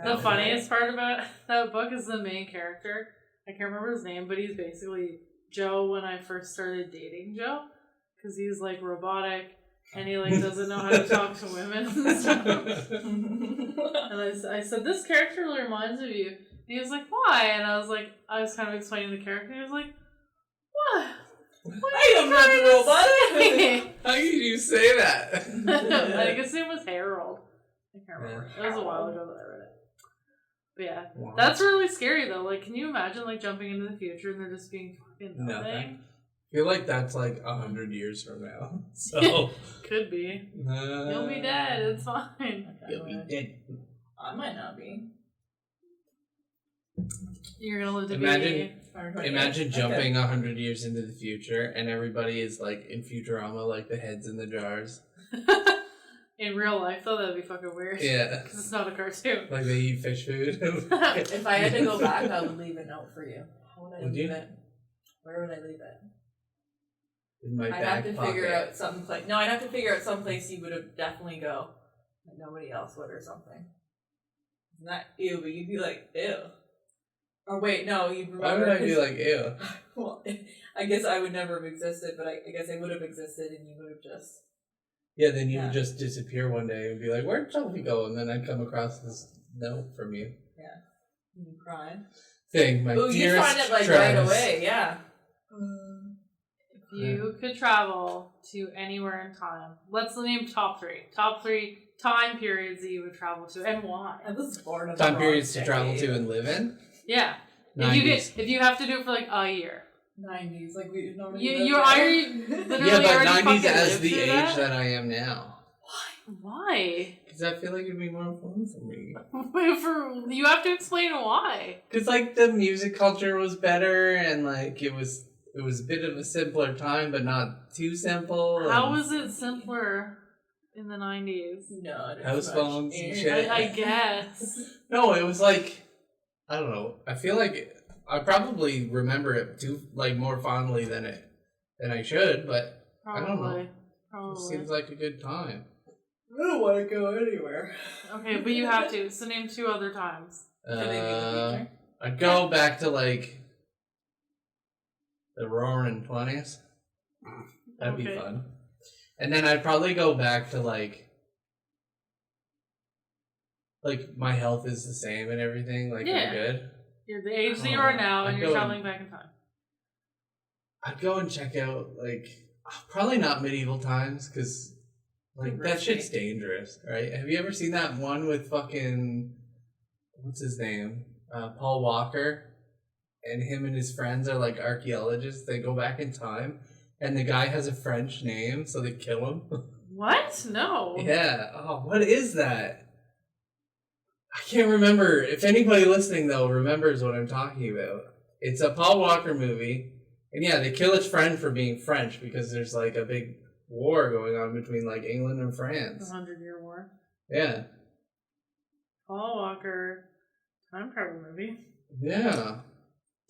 Speaker 2: The funniest part about that book is the main character. I can't remember his name, but he's basically Joe when I first started dating Joe. Because he's like robotic and he like doesn't know how to talk to women and stuff. And I said, this character really reminds me of you. And he was like, why? And I was kind of explaining the character. He was like, what?
Speaker 3: I am not the robot.
Speaker 1: How did you say that?
Speaker 2: I guess his name was Harold. I can't remember.
Speaker 1: Yeah.
Speaker 2: It was a while ago that I read it. But yeah,
Speaker 1: Wow.
Speaker 2: that's really scary though. Like, can you imagine like jumping into the future and there just being fucking nothing?
Speaker 1: Nothing. I feel like that's like 100 years from now. So
Speaker 2: could be. You'll be dead. It's fine.
Speaker 1: You'll be dead.
Speaker 3: I might not be.
Speaker 2: You're gonna live to
Speaker 1: Imagine jumping 100 years into the future and everybody is like in Futurama, like the heads in the jars.
Speaker 2: In real life though, that'd be fucking weird.
Speaker 1: Yeah.
Speaker 2: Because it's not a cartoon.
Speaker 1: Like they eat fish food.
Speaker 3: If I had to go back, I would leave a note for you. How would I
Speaker 1: Would
Speaker 3: leave
Speaker 1: you?
Speaker 3: it? Where would I leave it?
Speaker 1: In my
Speaker 3: I'd
Speaker 1: back
Speaker 3: have to
Speaker 1: pocket.
Speaker 3: figure out some place. No, I'd have to figure out some place you would have definitely go. Like nobody else would or something. Isn't that ew? But you'd be like ew. Or wait, no, you'd remember.
Speaker 1: Why would I be like, ew?
Speaker 3: Well, I guess I would never have existed, but I guess I would have existed, and you would have just.
Speaker 1: Yeah, then you would just disappear one day and be like, where'd Chelsea go? And then I'd come across this note from you.
Speaker 3: Yeah. You cried.
Speaker 1: Thing, my
Speaker 3: Oh, you
Speaker 1: dearest
Speaker 3: find it like
Speaker 1: Travis.
Speaker 3: right away, yeah.
Speaker 2: If you could travel to anywhere in time, let's name top three. Top three time periods that you would travel to and why.
Speaker 3: I was born in the
Speaker 1: Time
Speaker 3: wrong
Speaker 1: periods to
Speaker 3: decade.
Speaker 1: travel to and live in?
Speaker 2: Yeah.
Speaker 1: 90s.
Speaker 2: If you have to do it for like a year.
Speaker 3: 90s, like we normally.
Speaker 2: You literally
Speaker 1: Yeah, but
Speaker 2: already
Speaker 1: 90s
Speaker 2: fucking
Speaker 1: as
Speaker 2: lived
Speaker 1: the
Speaker 2: through
Speaker 1: age that I am now.
Speaker 2: Why?
Speaker 1: Because I feel like it'd be more fun for me.
Speaker 2: You have to explain why.
Speaker 1: Because like the music culture was better and like it was a bit of a simpler time, but not too simple.
Speaker 2: How
Speaker 1: and
Speaker 2: was it simpler in the 90s?
Speaker 3: No,
Speaker 1: house phones and shit.
Speaker 2: I guess.
Speaker 1: No, it was like, I don't know. I feel like I probably remember it more fondly than I should, but
Speaker 2: Probably.
Speaker 1: I don't know. It
Speaker 2: Probably.
Speaker 1: seems like a good time.
Speaker 3: I don't want to go anywhere.
Speaker 2: Okay, but you have to. So name two other times.
Speaker 3: Could they be the future?
Speaker 1: I'd go back to like the roaring 20s. That'd be
Speaker 2: Okay.
Speaker 1: fun. And then I'd probably go back to like my health is the same and everything. Like
Speaker 2: Yeah.
Speaker 1: I'm good.
Speaker 2: You're the age that you are now, and
Speaker 1: I'd
Speaker 2: you're
Speaker 1: go
Speaker 2: traveling back in time.
Speaker 1: I'd go and check out like probably not medieval times because like that shit's dangerous, right? Have you ever seen that one with fucking what's his name? Paul Walker, and him and his friends are like archaeologists. They go back in time, and the guy has a French name, so they kill him.
Speaker 2: What? No.
Speaker 1: Yeah. Oh, what is that? I can't remember. If anybody listening though remembers what I'm talking about, it's a Paul Walker movie, and yeah, they kill his friend for being French because there's like a big war going on between like England and France.
Speaker 2: The 100-Year War.
Speaker 1: Yeah.
Speaker 2: Paul Walker. Time travel movie.
Speaker 1: Yeah.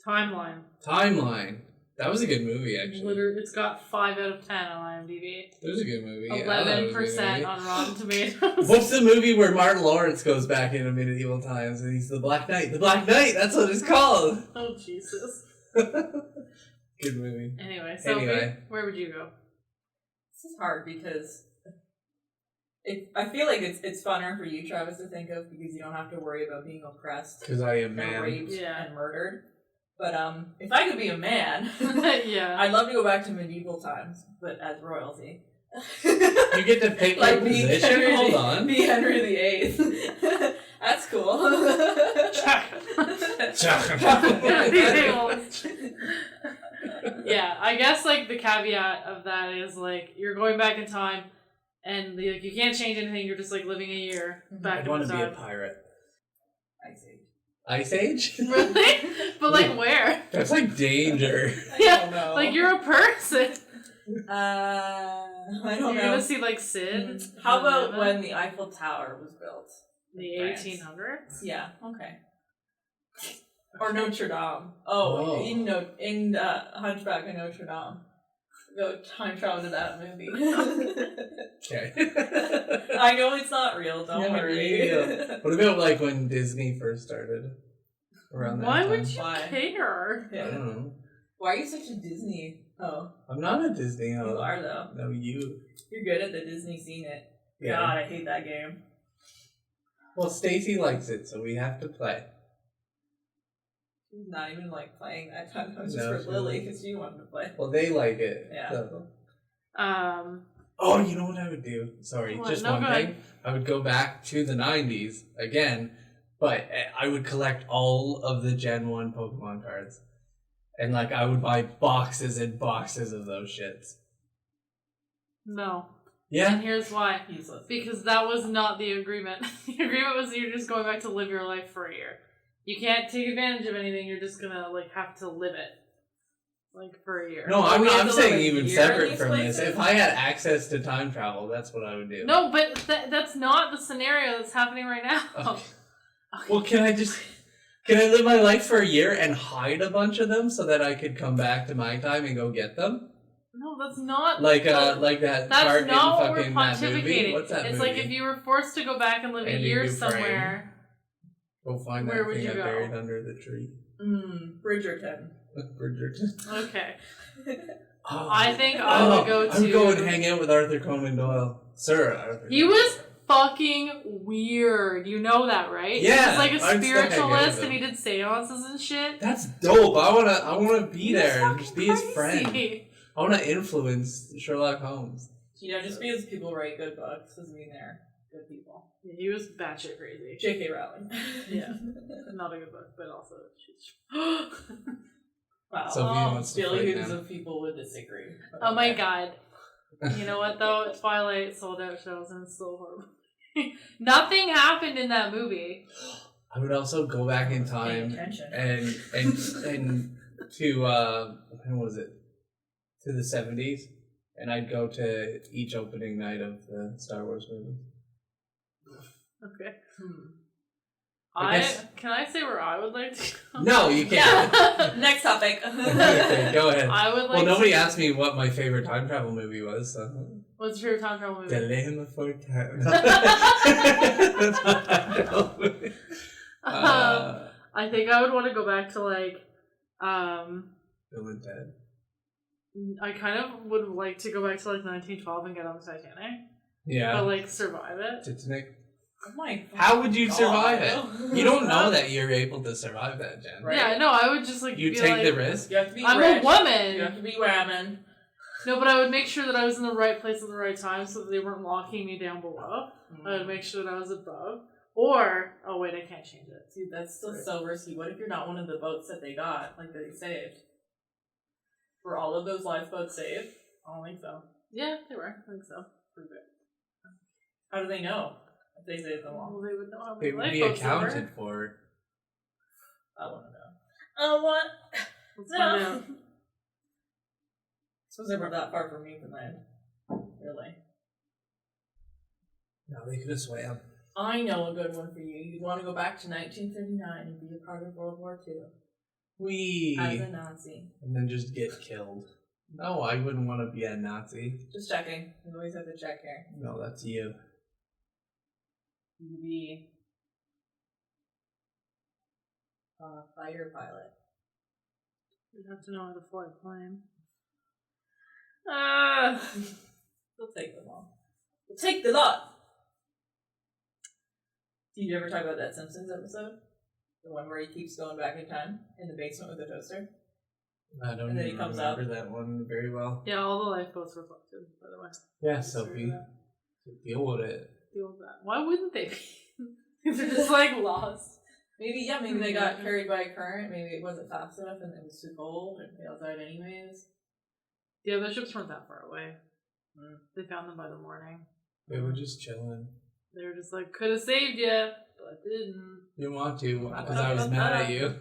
Speaker 2: Timeline.
Speaker 1: That was a good movie, actually.
Speaker 2: Literally, it's got 5 out of 10 on IMDb.
Speaker 1: It was a good movie.
Speaker 2: 11% on Rotten Tomatoes.
Speaker 1: What's the movie where Martin Lawrence goes back into medieval times and he's the Black Knight? The Black Knight! That's what it's called!
Speaker 2: Oh, Jesus.
Speaker 1: Good movie.
Speaker 2: Anyway, Sophie, where would you go?
Speaker 3: This is hard because I feel like it's funner for you, Travis, to think of because you don't have to worry about being oppressed.
Speaker 1: Because I am
Speaker 3: and
Speaker 1: man.
Speaker 3: raped and murdered. But if I could be a man,
Speaker 2: yeah,
Speaker 3: I'd love to go back to medieval times, but as royalty.
Speaker 1: You get to pick your position? Hold on.
Speaker 3: Be Henry VIII. That's cool.
Speaker 2: Yeah, I guess like the caveat of that is like you're going back in time and like you can't change anything, you're just like living a year back in time.
Speaker 1: I want to be a pirate. Ice Age?
Speaker 2: Really? But like where?
Speaker 1: That's like danger.
Speaker 3: I don't know.
Speaker 2: Like you're a person.
Speaker 3: I don't know.
Speaker 2: You're gonna see like Sid.
Speaker 3: How about when the Eiffel Tower was built?
Speaker 2: The 1800s?
Speaker 3: Yeah, okay. Or Notre Dame. Oh, in Hunchback of Notre Dame. Go time travel to that movie.
Speaker 1: Okay.
Speaker 3: I know it's not real, don't worry.
Speaker 1: What about like when Disney first started? Around that
Speaker 2: Why
Speaker 1: time?
Speaker 2: would you care?
Speaker 3: Yeah.
Speaker 1: I don't know.
Speaker 3: Why are you such a Disney? Oh.
Speaker 1: I'm not a Disney.
Speaker 3: You are though.
Speaker 1: No, you.
Speaker 3: You're good at the Disney scene it.
Speaker 1: Yeah.
Speaker 3: God, I hate that game.
Speaker 1: Well, Stacy likes it, so we have to play.
Speaker 3: She's not even like playing that time. That was just for Lily because she wanted to play.
Speaker 1: Well, they like it.
Speaker 3: Yeah.
Speaker 1: So.
Speaker 3: Oh,
Speaker 1: you know what I would do? Sorry,
Speaker 2: what?
Speaker 1: just
Speaker 2: No,
Speaker 1: one
Speaker 2: go
Speaker 1: thing.
Speaker 2: ahead.
Speaker 1: I would go back to the 90s again, but I would collect all of the Gen 1 Pokemon cards. And like I would buy boxes and boxes of those shits.
Speaker 2: No.
Speaker 1: Yeah.
Speaker 2: And here's why.
Speaker 3: useless.
Speaker 2: Because that was not the agreement. The agreement was you're just going back to live your life for a year. You can't take advantage of anything, you're just gonna like have to live it. Like for a year.
Speaker 1: No, I'm saying even separate
Speaker 3: these
Speaker 1: from
Speaker 3: places?
Speaker 1: this. If I had access to time travel, that's what I would do.
Speaker 2: No, but that's not the scenario that's happening right now.
Speaker 1: Okay. Well, can I live my life for a year and hide a bunch of them so that I could come back to my time and go get them?
Speaker 2: No, that's not
Speaker 1: like that
Speaker 2: that's
Speaker 1: part
Speaker 2: not
Speaker 1: in
Speaker 2: what we're
Speaker 1: fucking that movie.
Speaker 2: pontificating.
Speaker 1: What's that
Speaker 2: it's
Speaker 1: movie?
Speaker 2: like if you were forced to go back and live a
Speaker 1: Andy
Speaker 2: year
Speaker 1: Dufresne.
Speaker 2: somewhere.
Speaker 1: Go find
Speaker 2: Where
Speaker 1: that
Speaker 2: would
Speaker 1: thing
Speaker 2: you
Speaker 1: I
Speaker 2: go?
Speaker 1: buried under the tree.
Speaker 3: Bridgerton.
Speaker 1: Bridgerton.
Speaker 2: Okay.
Speaker 1: Oh.
Speaker 2: I think I would go to
Speaker 1: I would go and hang out with Arthur Conan Doyle. Sir Arthur.
Speaker 2: He was fucking weird. You know that, right?
Speaker 1: Yeah,
Speaker 2: He was like a
Speaker 1: I'd still hang out with
Speaker 2: spiritualist
Speaker 1: him.
Speaker 2: and he did seances and shit.
Speaker 1: That's dope. I wanna be
Speaker 2: He was
Speaker 1: there and
Speaker 2: fucking
Speaker 1: just be his friend.
Speaker 2: crazy.
Speaker 1: I wanna influence Sherlock Holmes.
Speaker 3: Just because people write good books doesn't mean they're good people.
Speaker 2: Yeah, he was batshit crazy.
Speaker 3: J.K. Rowling.
Speaker 2: Yeah. Not a good book, but also
Speaker 3: Wow.
Speaker 1: Sophia wants to fight
Speaker 3: Billions
Speaker 1: now.
Speaker 3: of people would disagree.
Speaker 2: Oh my god. You know what though? Twilight sold out shows and it's still horrible. Nothing happened in that movie.
Speaker 1: I would also go back in
Speaker 3: Pay
Speaker 1: time
Speaker 3: attention.
Speaker 1: and to when was it? To the 70s, and I'd go to each opening night of the Star Wars movie.
Speaker 2: Okay.
Speaker 1: I guess-
Speaker 2: Can I say where I would like to go?
Speaker 1: No, you can't.
Speaker 3: Yeah. Next topic.
Speaker 1: Okay, go ahead.
Speaker 2: I would like
Speaker 1: Well, nobody
Speaker 2: to...
Speaker 1: asked me what my favorite time travel movie was. So.
Speaker 2: What's your favorite time travel movie?
Speaker 1: Dilemma for Time. That's my time travel movie.
Speaker 2: I think I would want to go back to like
Speaker 1: Bill and Ted.
Speaker 2: I kind of would like to go back to like 1912 and get on the Titanic.
Speaker 1: Yeah.
Speaker 2: But like survive it.
Speaker 1: Titanic.
Speaker 3: Oh my
Speaker 1: How would you
Speaker 3: God.
Speaker 1: survive it? You don't know that you're able to survive that, Jen.
Speaker 3: Right.
Speaker 2: Yeah, no, I would just like
Speaker 1: You
Speaker 2: be
Speaker 1: take
Speaker 2: like,
Speaker 1: the risk.
Speaker 3: You have to be
Speaker 2: I'm
Speaker 3: rich.
Speaker 2: a woman.
Speaker 3: You have to be ramen.
Speaker 2: No, but I would make sure that I was in the right place at the right time so that they weren't locking me down below. I would make sure that I was above. Or, oh wait, I can't change it.
Speaker 3: Dude, that's still so risky. What if you're not one of the boats that they got, like that they saved? Were all of those lifeboats saved? I don't think so.
Speaker 2: Yeah, they were. I think so. Prove it.
Speaker 3: How do they know if they saved them all?
Speaker 2: Well, they would know how
Speaker 1: They
Speaker 2: many
Speaker 1: would be
Speaker 2: lifeboats there were.
Speaker 1: accounted for.
Speaker 3: I want to know. Oh, what?
Speaker 2: Let's find out.
Speaker 3: Suppose they weren't that far from Newfoundland. Really?
Speaker 1: No, they could have swam.
Speaker 3: I know a good one for you. You'd want to go back to 1939 and be a part of World War II.
Speaker 1: Wee.
Speaker 3: as a Nazi.
Speaker 1: And then just get killed. No, I wouldn't want to be a Nazi.
Speaker 3: Just checking. We always have to check here.
Speaker 1: No, that's you.
Speaker 3: You be a fighter pilot.
Speaker 2: You'd have to know how to fly a plane.
Speaker 3: We'll take them all. We'll take the lot! Did you ever talk about that Simpsons episode? The one where he keeps going back in time in the basement with the toaster?
Speaker 1: I don't
Speaker 3: And then he
Speaker 1: even
Speaker 3: comes
Speaker 1: remember that one very well.
Speaker 2: Yeah, all the lifeboats reflected, by the way.
Speaker 1: Yeah, Sophie. Deal with it.
Speaker 2: Deal with that. Why wouldn't they be? They're just like lost.
Speaker 3: Maybe they got carried by a current. Maybe it wasn't fast enough and it was too cold and they all died anyways.
Speaker 2: Yeah, the ships weren't that far away. They found them by the morning.
Speaker 1: They were just chilling.
Speaker 2: They were just like, could have saved you, but didn't.
Speaker 1: You didn't want to because I was mad at you.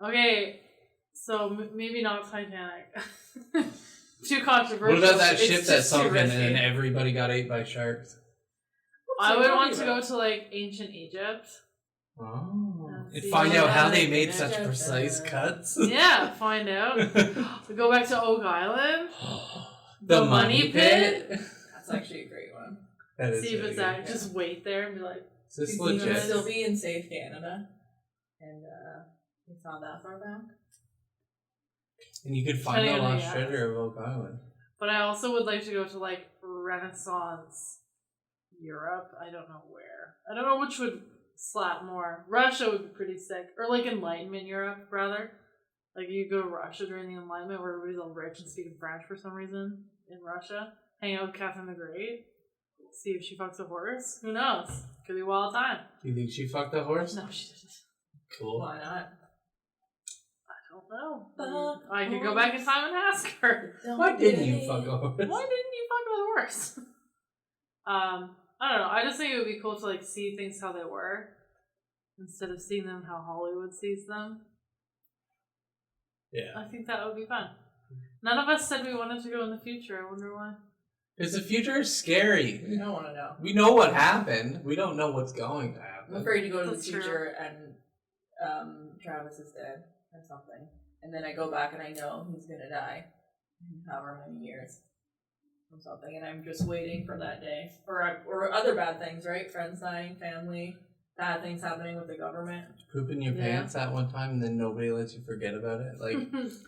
Speaker 2: Okay, so maybe not Titanic. Too controversial.
Speaker 1: What about that
Speaker 3: It's
Speaker 1: ship that
Speaker 3: just too
Speaker 1: sunk in
Speaker 3: risky.
Speaker 1: and everybody got ate by sharks?
Speaker 2: I would want to go to like ancient Egypt.
Speaker 1: Oh.
Speaker 2: Yeah,
Speaker 1: And
Speaker 2: see
Speaker 1: find
Speaker 2: how
Speaker 1: out how
Speaker 2: they
Speaker 1: they made
Speaker 3: did
Speaker 1: such
Speaker 3: it.
Speaker 1: precise cuts.
Speaker 2: Yeah, find out. We go back to Oak Island.
Speaker 1: The money pit?
Speaker 3: That's actually a great one.
Speaker 1: That is
Speaker 2: See if
Speaker 1: really
Speaker 2: it's
Speaker 1: good.
Speaker 2: that. Just wait there and be like,
Speaker 1: Is this
Speaker 3: You can
Speaker 1: legit?
Speaker 3: still be in safe Canada. And it's not that far back.
Speaker 1: And you could find the
Speaker 2: Depending on
Speaker 1: lost
Speaker 2: the
Speaker 1: treasure of Oak Island.
Speaker 2: but I also would like to go to like Renaissance Europe. I don't know where. I don't know which would slap more. Russia would be pretty sick. Or like Enlightenment Europe, rather. Like you go to Russia during the Enlightenment where everybody's all rich and speaking French for some reason in Russia. Hang out with Catherine the Great. See if she fucks a horse. Who knows? Could be a wild time.
Speaker 1: Do you think she fucked the horse?
Speaker 2: No, she didn't.
Speaker 1: Cool.
Speaker 3: Why not?
Speaker 2: I don't know.
Speaker 3: Fuck
Speaker 2: I could go back in time and ask her.
Speaker 1: Why didn't you fuck a horse?
Speaker 2: Why didn't you fuck with a horse? I don't know. I just think it would be cool to like see things how they were instead of seeing them how Hollywood sees them.
Speaker 1: Yeah.
Speaker 2: I think that would be fun. None of us said we wanted to go in the future. I wonder why.
Speaker 1: Because the future is scary.
Speaker 3: You don't want to know.
Speaker 1: We know what happened. We don't know what's going to happen.
Speaker 3: I'm afraid to go to
Speaker 2: That's
Speaker 3: the
Speaker 2: true.
Speaker 3: future and Travis is dead or something. And then I go back and I know he's going to die in however many years or something. And I'm just waiting for that day. Or other bad things, right? Friends dying, family, bad things happening with the government.
Speaker 1: Pooping your
Speaker 2: Yeah.
Speaker 1: pants that one time and then nobody lets you forget about it. Like,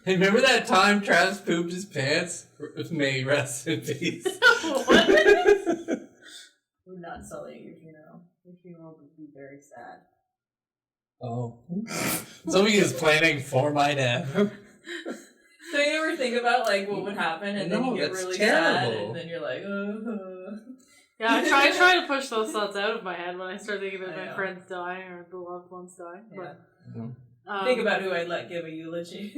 Speaker 1: hey, remember that time Travis pooped his pants? May he rest in peace.
Speaker 2: What?
Speaker 3: We're not selling your funeral. Your funeral would be very sad.
Speaker 1: Oh. Somebody is planning for my death.
Speaker 3: So you ever think about like what would happen and then
Speaker 1: No,
Speaker 3: you get
Speaker 1: that's
Speaker 3: really sad
Speaker 1: terrible.
Speaker 3: and then you're like,
Speaker 2: Yeah, I try to push those thoughts out of my head when I start thinking about
Speaker 3: I
Speaker 2: my
Speaker 3: know.
Speaker 2: friends dying or the loved ones dying.
Speaker 3: Yeah.
Speaker 2: But,
Speaker 3: Think about who I'd let give a eulogy.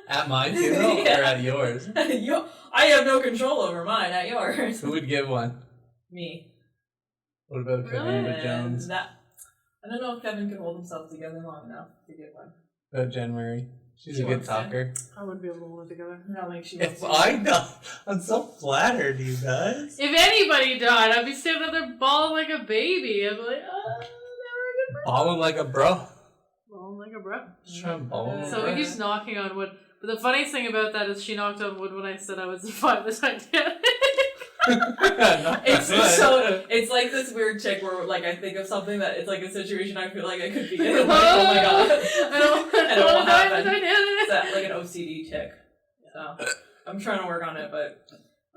Speaker 1: At my funeral
Speaker 3: Yeah.
Speaker 1: or at yours?
Speaker 3: I have no control over mine, not yours.
Speaker 1: Who would give one?
Speaker 3: Me.
Speaker 1: What about Kevin
Speaker 2: Really?
Speaker 1: Jones?
Speaker 3: I don't know if Kevin could hold himself together long enough to give one.
Speaker 1: About Jen Murray? She's
Speaker 3: She
Speaker 1: a good
Speaker 3: wants to.
Speaker 1: talker.
Speaker 2: I wouldn't be able to hold it together.
Speaker 3: Not like she
Speaker 1: If
Speaker 3: wants to.
Speaker 1: I know, I'm so flattered, you guys.
Speaker 2: If anybody died, I'd be standing there bawling like a baby. I'd be like, oh, never a good
Speaker 1: Balling like a bro.
Speaker 2: bawling like a bro.
Speaker 1: Just trying to ball him.
Speaker 2: So he keeps knocking on wood. But the funniest thing about that is she knocked on wood when I said I would survive the Titanic.
Speaker 3: It's like this weird chick where like I think of something that it's like a situation I feel like I could be in. I'm like, oh my god.
Speaker 2: I don't
Speaker 3: And it won't
Speaker 2: want to die in the
Speaker 3: happen.
Speaker 2: Titanic.
Speaker 3: It's that, like an OCD chick. So I'm trying to work on it, but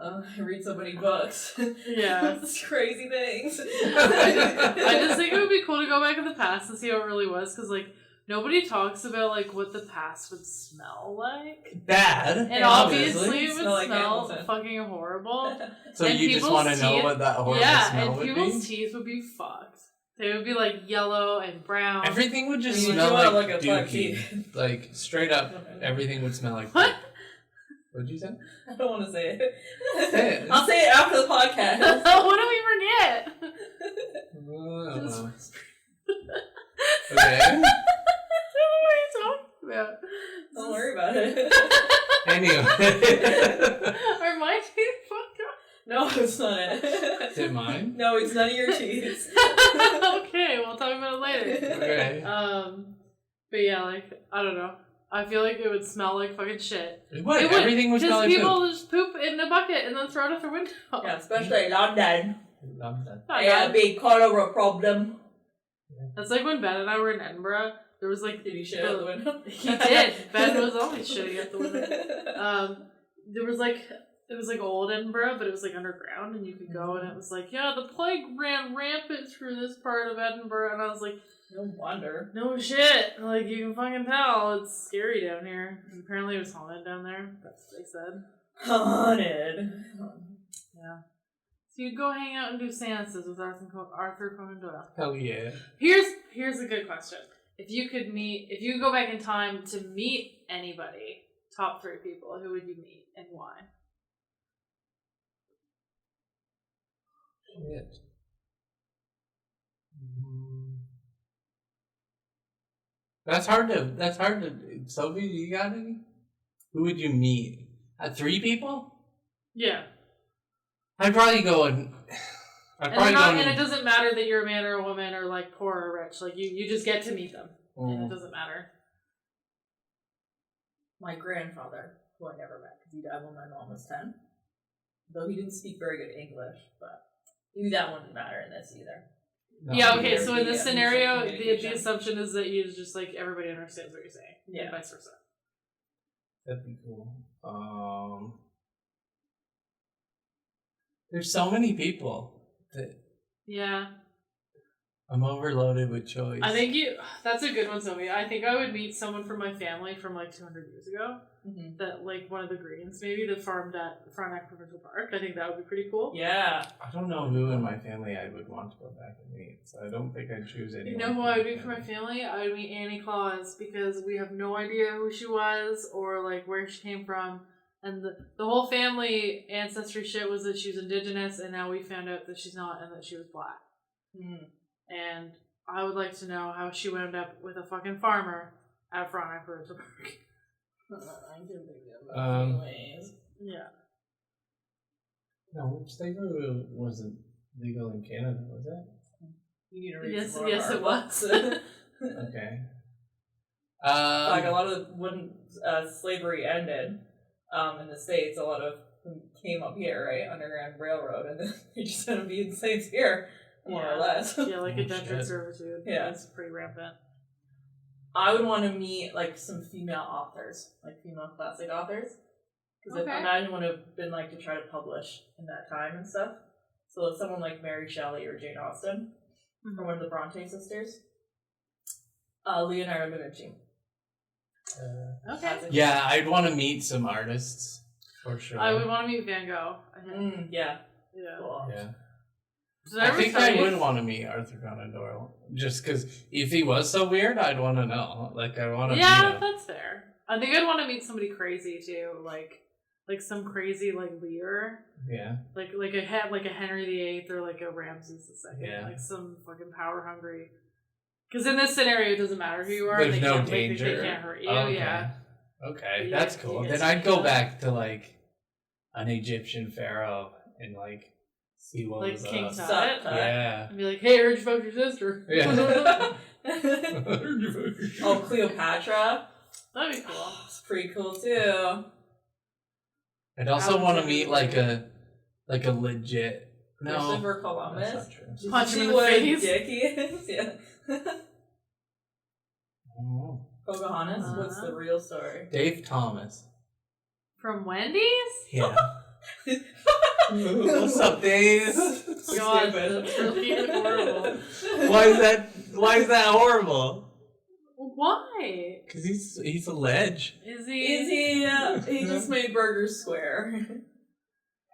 Speaker 3: I read so many books.
Speaker 2: Yeah.
Speaker 3: It's crazy things.
Speaker 2: I just think it would be cool to go back in the past and see how it really was, because like nobody talks about like what the past would smell like,
Speaker 1: Bad.
Speaker 2: and
Speaker 3: Yeah,
Speaker 2: obviously it would
Speaker 3: Smell like
Speaker 2: smell
Speaker 3: Hamilton.
Speaker 2: fucking horrible.
Speaker 1: So
Speaker 2: And
Speaker 1: you just
Speaker 2: people's
Speaker 1: want to know
Speaker 2: teeth-
Speaker 1: what that horrible
Speaker 2: Yeah,
Speaker 1: smell
Speaker 2: and
Speaker 1: would
Speaker 2: people's
Speaker 1: be?
Speaker 2: teeth would be fucked. They would be like yellow and brown.
Speaker 1: Everything would just
Speaker 3: You
Speaker 1: smell
Speaker 3: wanna
Speaker 1: like
Speaker 3: look at black
Speaker 1: dookie.
Speaker 3: teeth.
Speaker 1: Like, straight up,
Speaker 3: Okay.
Speaker 1: everything would smell like
Speaker 2: What?
Speaker 1: What'd you say?
Speaker 3: I don't want to say it.
Speaker 1: Say it.
Speaker 3: I'll say it after the podcast.
Speaker 2: What do we forget?
Speaker 1: I don't
Speaker 2: Just
Speaker 1: know.
Speaker 2: whisper.
Speaker 1: Okay.
Speaker 2: What are you talking about?
Speaker 3: Don't worry about it.
Speaker 1: Anyway.
Speaker 2: Are my teeth fucked up?
Speaker 3: No, it's not it.
Speaker 1: Is it mine?
Speaker 3: No, it's none of your teeth.
Speaker 2: Okay, we'll talk about it later.
Speaker 1: Okay.
Speaker 2: But yeah, like I don't know. I feel like it would smell like fucking shit.
Speaker 1: It would. Everything would smell like
Speaker 2: people
Speaker 1: poop.
Speaker 2: just poop in a bucket and then throw it out the window.
Speaker 3: Yeah, especially in London.
Speaker 1: Love that.
Speaker 2: Oh,
Speaker 3: Yeah, a big cholera problem.
Speaker 2: That's like when Ben and I were in Edinburgh. There was like
Speaker 3: Did he shit out the window?
Speaker 2: He did. Ben was always shitting out the window. There was like it was like old Edinburgh, but it was like underground, and you could go, and it was like, yeah, the plague ran rampant through this part of Edinburgh, and I was like,
Speaker 3: No wonder.
Speaker 2: no shit. Like you can fucking tell, it's scary down here. And apparently, it was haunted down there. That's what they said.
Speaker 3: Haunted.
Speaker 2: Yeah. So you'd go hang out and do seances with Arthur Conan Doyle.
Speaker 1: Hell yeah.
Speaker 2: Here's a good question. If you could go back in time to meet anybody, top 3 people, who would you meet and why?
Speaker 1: Shit. That's hard to. Sophie, you got any? Who would you meet? 3 people?
Speaker 2: Yeah.
Speaker 1: I'd probably go and.
Speaker 2: And it doesn't matter that you're a man or a woman or like poor or rich. Like you just get to meet them, and it doesn't matter.
Speaker 3: My grandfather, who I never met because he died when my mom was 10. Though he didn't speak very good English, but maybe that wouldn't matter in this either.
Speaker 1: No,
Speaker 2: yeah, okay, so in
Speaker 3: the,
Speaker 2: this scenario, the
Speaker 3: communication.
Speaker 2: assumption is that you just like everybody understands what you're saying.
Speaker 3: Yeah.
Speaker 2: And vice versa.
Speaker 1: That'd be cool. There's so many people that
Speaker 2: Yeah.
Speaker 1: I'm overloaded with choice.
Speaker 2: I think that's a good one, Sophie. I think I would meet someone from my family from like 200 years ago.
Speaker 3: Mm-hmm.
Speaker 2: That like one of the Greens, maybe that farmed at Frontenac Provincial Park. I think that would be pretty cool.
Speaker 3: Yeah.
Speaker 1: I don't know who in my family I would want to go back and meet, so I don't think I'd choose anyone.
Speaker 2: You know who I would meet for my family? I would meet Annie Claus because we have no idea who she was or like where she came from. And the whole family ancestry shit was that she was indigenous, and now we found out that she's not and that she was black.
Speaker 3: Mm.
Speaker 2: And I would like to know how she wound up with a fucking farmer at Frontenac Provincial Park.
Speaker 3: I can think of a few ways.
Speaker 2: Yeah.
Speaker 1: No, slavery wasn't legal in Canada, was it?
Speaker 3: You need to read
Speaker 2: Yes,
Speaker 3: some more
Speaker 2: yes,
Speaker 3: of our
Speaker 2: it was.
Speaker 3: books.
Speaker 1: Okay.
Speaker 3: Like a lot of when slavery ended in the States, a lot of them came up here, right? Underground Railroad, and then they just ended up being slaves here, more or less.
Speaker 2: Yeah, like
Speaker 1: Oh,
Speaker 2: indentured
Speaker 1: shit.
Speaker 2: servitude.
Speaker 3: Yeah.
Speaker 2: It's pretty rampant.
Speaker 3: I would want to meet like some female authors, like female classic authors, because
Speaker 2: Okay.
Speaker 3: I imagine what it would have been like to try to publish in that time and stuff. So if someone like Mary Shelley or Jane Austen, or one of the Bronte sisters, Leonardo da Vinci.
Speaker 2: Okay.
Speaker 1: Yeah, I'd want to meet some artists for sure.
Speaker 2: I would want to meet Van Gogh. I think.
Speaker 3: Yeah.
Speaker 2: Yeah.
Speaker 3: Cool.
Speaker 1: Yeah.
Speaker 2: Did
Speaker 1: I
Speaker 2: ever
Speaker 1: think
Speaker 2: tell
Speaker 1: I
Speaker 2: you-
Speaker 1: would want to meet Arthur Conan Doyle, just because if he was so weird, I'd want to know. Like, I want to
Speaker 2: Yeah,
Speaker 1: meet him.
Speaker 2: that's fair. I think I'd want to meet somebody crazy too, like some crazy like leader,
Speaker 1: Yeah.
Speaker 2: like a Henry VIII or like a Ramses II,
Speaker 1: Yeah.
Speaker 2: like some fucking power hungry. Because in this scenario, it doesn't matter who you are.
Speaker 1: There's
Speaker 2: they
Speaker 1: no
Speaker 2: can't,
Speaker 1: danger.
Speaker 2: They can't hurt you.
Speaker 1: Okay.
Speaker 2: Yeah.
Speaker 1: Okay,
Speaker 2: Yeah,
Speaker 1: that's
Speaker 2: you
Speaker 1: cool.
Speaker 2: get
Speaker 1: Then
Speaker 2: to
Speaker 1: I'd
Speaker 2: meet
Speaker 1: go
Speaker 2: them.
Speaker 1: back to like an Egyptian pharaoh and like see what
Speaker 2: Like
Speaker 1: was
Speaker 2: King
Speaker 1: up.
Speaker 2: Tut.
Speaker 1: Yeah.
Speaker 2: And be like, hey, I heard you fucked your sister.
Speaker 1: Yeah.
Speaker 3: Oh, Cleopatra.
Speaker 2: That'd be cool.
Speaker 3: It's pretty cool too.
Speaker 1: I'd also want to
Speaker 2: Alexander
Speaker 1: meet like a legit. No,
Speaker 3: Christopher
Speaker 1: that's
Speaker 3: Columbus.
Speaker 1: not true.
Speaker 3: Did you
Speaker 2: Punch him
Speaker 3: see
Speaker 2: in the
Speaker 3: what a
Speaker 2: face.
Speaker 3: dick he is? Yeah.
Speaker 1: Oh.
Speaker 3: Pocahontas. What's the real story?
Speaker 1: Dave Thomas.
Speaker 2: From Wendy's?
Speaker 1: Yeah. What's up, Dave?
Speaker 2: God,
Speaker 3: Stupid.
Speaker 2: that's really horrible.
Speaker 1: Why is that horrible?
Speaker 2: Why?
Speaker 1: Because he's a ledge.
Speaker 2: Is he?
Speaker 3: Is he? He just made burgers square,